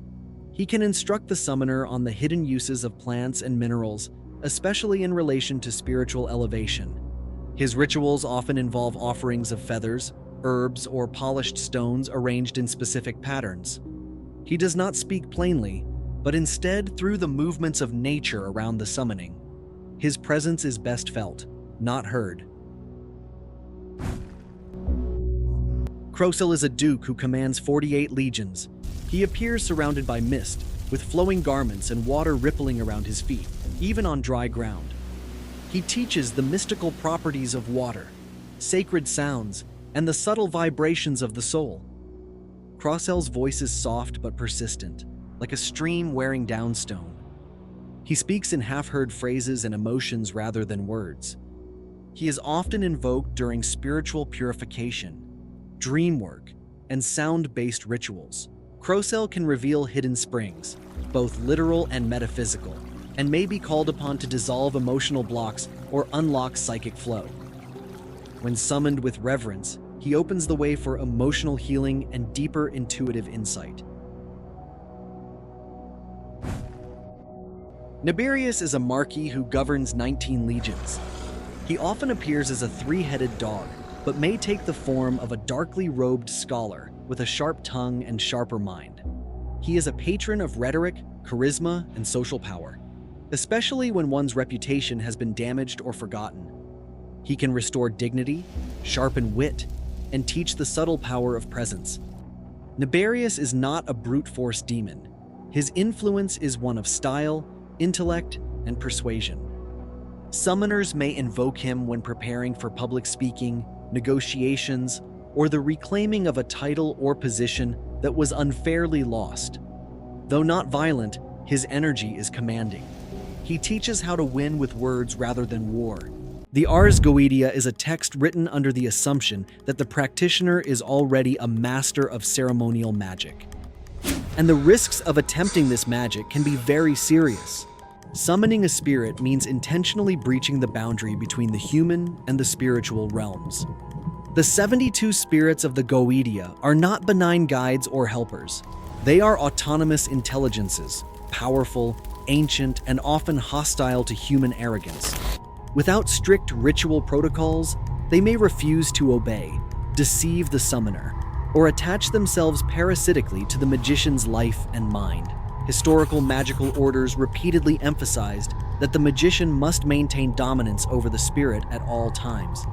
He can instruct the summoner on the hidden uses of plants and minerals, especially in relation to spiritual elevation. His rituals often involve offerings of feathers, herbs, or polished stones arranged in specific patterns. He does not speak plainly, but instead through the movements of nature around the summoning. His presence is best felt, not heard. Crocel is a duke who commands 48 legions. He appears surrounded by mist, with flowing garments and water rippling around his feet, even on dry ground. He teaches the mystical properties of water, sacred sounds, and the subtle vibrations of the soul. Crocel's voice is soft but persistent, like a stream wearing down stone. He speaks in half-heard phrases and emotions rather than words. He is often invoked during spiritual purification, dream work, and sound-based rituals. Crocel can reveal hidden springs, both literal and metaphysical, and may be called upon to dissolve emotional blocks or unlock psychic flow. When summoned with reverence, he opens the way for emotional healing and deeper intuitive insight. Naberius is a marquis who governs 19 legions. He often appears as a three-headed dog, but may take the form of a darkly robed scholar with a sharp tongue and sharper mind. He is a patron of rhetoric, charisma, and social power, especially when one's reputation has been damaged or forgotten. He can restore dignity, sharpen wit, and teach the subtle power of presence. Naberius is not a brute force demon. His influence is one of style, intellect, and persuasion. Summoners may invoke him when preparing for public speaking, negotiations, or the reclaiming of a title or position that was unfairly lost. Though not violent, his energy is commanding. He teaches how to win with words rather than war. The Ars Goetia is a text written under the assumption that the practitioner is already a master of ceremonial magic. And the risks of attempting this magic can be very serious. Summoning a spirit means intentionally breaching the boundary between the human and the spiritual realms. The 72 spirits of the Goetia are not benign guides or helpers. They are autonomous intelligences, powerful, ancient, and often hostile to human arrogance. Without strict ritual protocols, they may refuse to obey, deceive the summoner, or attach themselves parasitically to the magician's life and mind. Historical magical orders repeatedly emphasized that the magician must maintain dominance over the spirit at all times.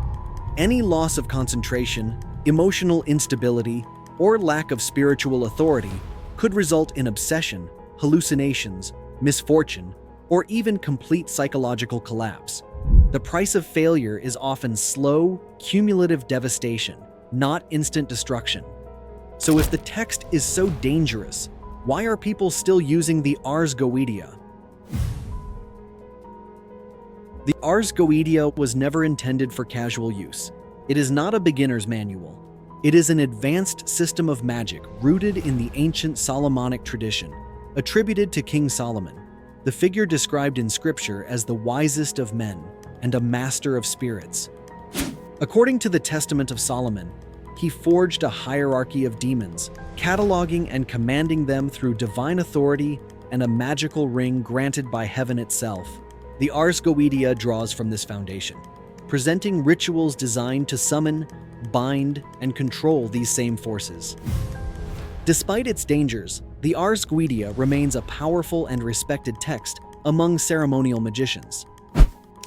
Any loss of concentration, emotional instability, or lack of spiritual authority could result in obsession, hallucinations, misfortune, or even complete psychological collapse. The price of failure is often slow, cumulative devastation, not instant destruction. So if the text is so dangerous, why are people still using the Ars Goetia? The Ars Goetia was never intended for casual use. It is not a beginner's manual. It is an advanced system of magic rooted in the ancient Solomonic tradition, attributed to King Solomon, the figure described in Scripture as the wisest of men and a master of spirits. According to the Testament of Solomon, he forged a hierarchy of demons, cataloging and commanding them through divine authority and a magical ring granted by heaven itself. The Ars Goetia draws from this foundation, presenting rituals designed to summon, bind, and control these same forces. Despite its dangers, the Ars Goetia remains a powerful and respected text among ceremonial magicians.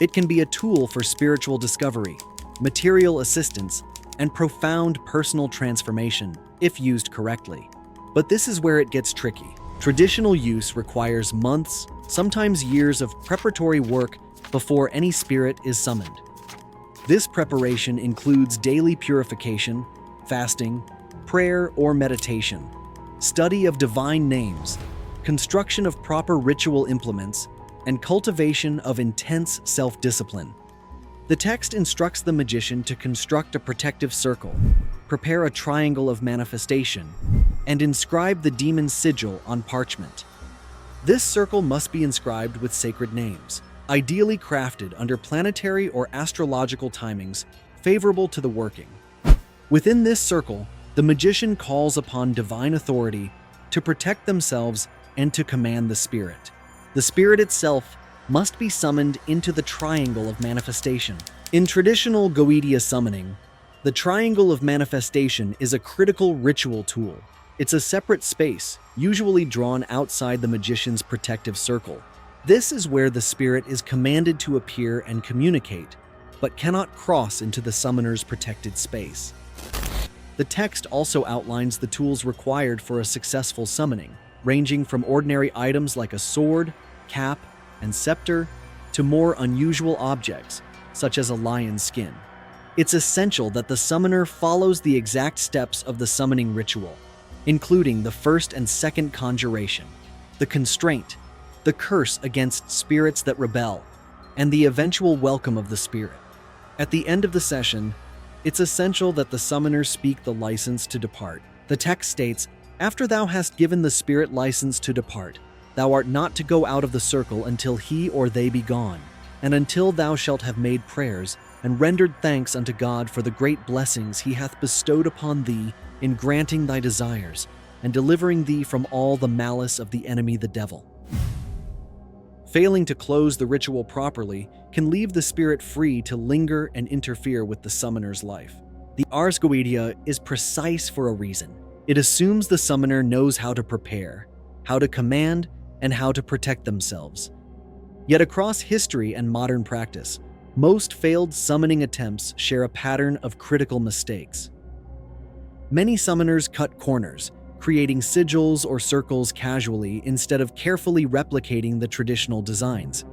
It can be a tool for spiritual discovery, material assistance, and profound personal transformation if used correctly. But this is where it gets tricky. Traditional use requires months, sometimes years of preparatory work before any spirit is summoned. This preparation includes daily purification, fasting, prayer or meditation, study of divine names, construction of proper ritual implements, and cultivation of intense self-discipline. The text instructs the magician to construct a protective circle, prepare a triangle of manifestation, and inscribe the demon's sigil on parchment. This circle must be inscribed with sacred names, ideally crafted under planetary or astrological timings favorable to the working. Within this circle, the magician calls upon divine authority to protect themselves and to command the spirit. The spirit itself must be summoned into the triangle of manifestation. In traditional Goetia summoning, the triangle of manifestation is a critical ritual tool. It's a separate space, usually drawn outside the magician's protective circle. This is where the spirit is commanded to appear and communicate, but cannot cross into the summoner's protected space. The text also outlines the tools required for a successful summoning, ranging from ordinary items like a sword, cap, and scepter, to more unusual objects, such as a lion's skin. It's essential that the summoner follows the exact steps of the summoning ritual, including the first and second conjuration, the constraint, the curse against spirits that rebel, and the eventual welcome of the spirit. At the end of the session, it's essential that the summoner speak the license to depart. The text states, "After thou hast given the spirit license to depart, thou art not to go out of the circle until he or they be gone, and until thou shalt have made prayers and rendered thanks unto God for the great blessings he hath bestowed upon thee in granting thy desires and delivering thee from all the malice of the enemy the devil." Failing to close the ritual properly can leave the spirit free to linger and interfere with the summoner's life. The Ars Goetia is precise for a reason. It assumes the summoner knows how to prepare, how to command, and how to protect themselves. Yet across history and modern practice, most failed summoning attempts share a pattern of critical mistakes. Many summoners cut corners, creating sigils or circles casually instead of carefully replicating the traditional designs.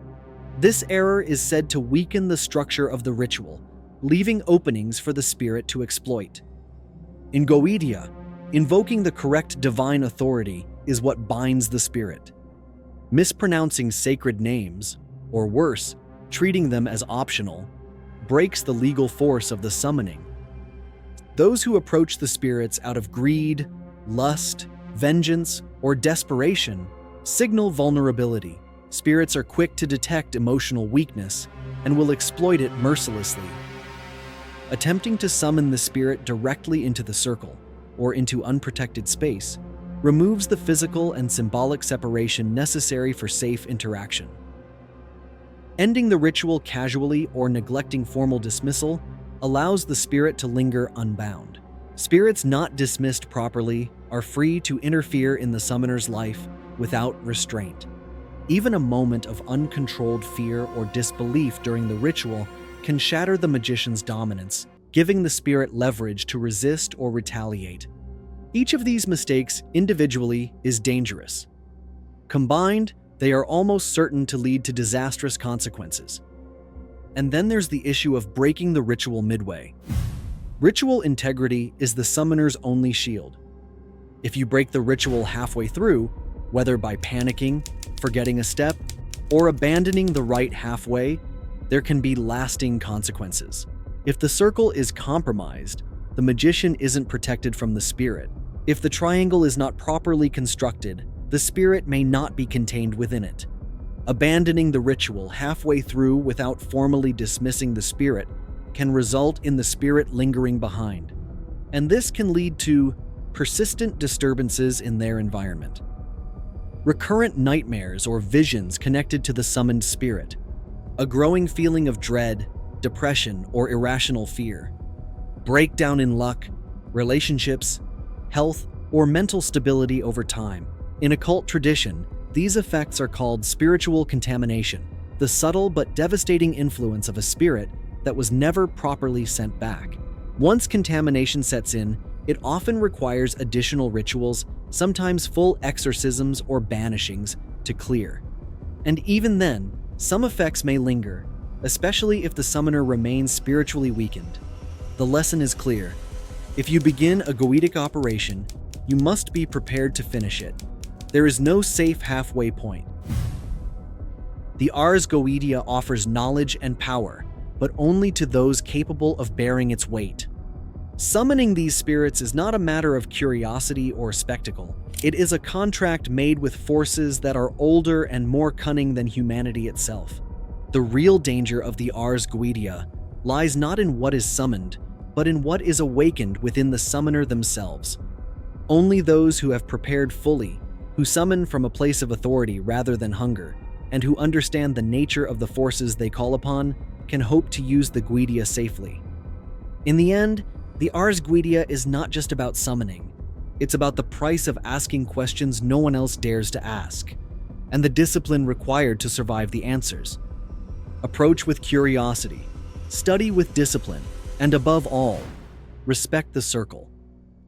This error is said to weaken the structure of the ritual, leaving openings for the spirit to exploit. In Goetia, invoking the correct divine authority is what binds the spirit. Mispronouncing sacred names, or worse, treating them as optional, breaks the legal force of the summoning. Those who approach the spirits out of greed, lust, vengeance, or desperation signal vulnerability. Spirits are quick to detect emotional weakness and will exploit it mercilessly. Attempting to summon the spirit directly into the circle, or into unprotected space, removes the physical and symbolic separation necessary for safe interaction. Ending the ritual casually or neglecting formal dismissal allows the spirit to linger unbound. Spirits not dismissed properly are free to interfere in the summoner's life without restraint. Even a moment of uncontrolled fear or disbelief during the ritual can shatter the magician's dominance, giving the spirit leverage to resist or retaliate. Each of these mistakes individually is dangerous. Combined, they are almost certain to lead to disastrous consequences. And then there's the issue of breaking the ritual midway. Ritual integrity is the summoner's only shield. If you break the ritual halfway through, whether by panicking, forgetting a step, or abandoning the rite halfway, there can be lasting consequences. If the circle is compromised, the magician isn't protected from the spirit. If the triangle is not properly constructed, the spirit may not be contained within it. Abandoning the ritual halfway through without formally dismissing the spirit can result in the spirit lingering behind, and this can lead to persistent disturbances in their environment. Recurrent nightmares or visions connected to the summoned spirit, a growing feeling of dread, depression, or irrational fear, breakdown in luck, relationships, health, or mental stability over time. In occult tradition, these effects are called spiritual contamination, the subtle but devastating influence of a spirit that was never properly sent back. Once contamination sets in, it often requires additional rituals, sometimes full exorcisms or banishings, to clear. And even then, some effects may linger, especially if the summoner remains spiritually weakened. The lesson is clear. If you begin a Goetic operation, you must be prepared to finish it. There is no safe halfway point. The Ars Goetia offers knowledge and power, but only to those capable of bearing its weight. Summoning these spirits is not a matter of curiosity or spectacle. It is a contract made with forces that are older and more cunning than humanity itself. The real danger of the Ars Goetia lies not in what is summoned, but in what is awakened within the summoner themselves. Only those who have prepared fully, who summon from a place of authority rather than hunger, and who understand the nature of the forces they call upon, can hope to use the Goetia safely. In the end, the Ars Goetia is not just about summoning. It's about the price of asking questions no one else dares to ask, and the discipline required to survive the answers. Approach with curiosity, study with discipline, and above all, respect the circle.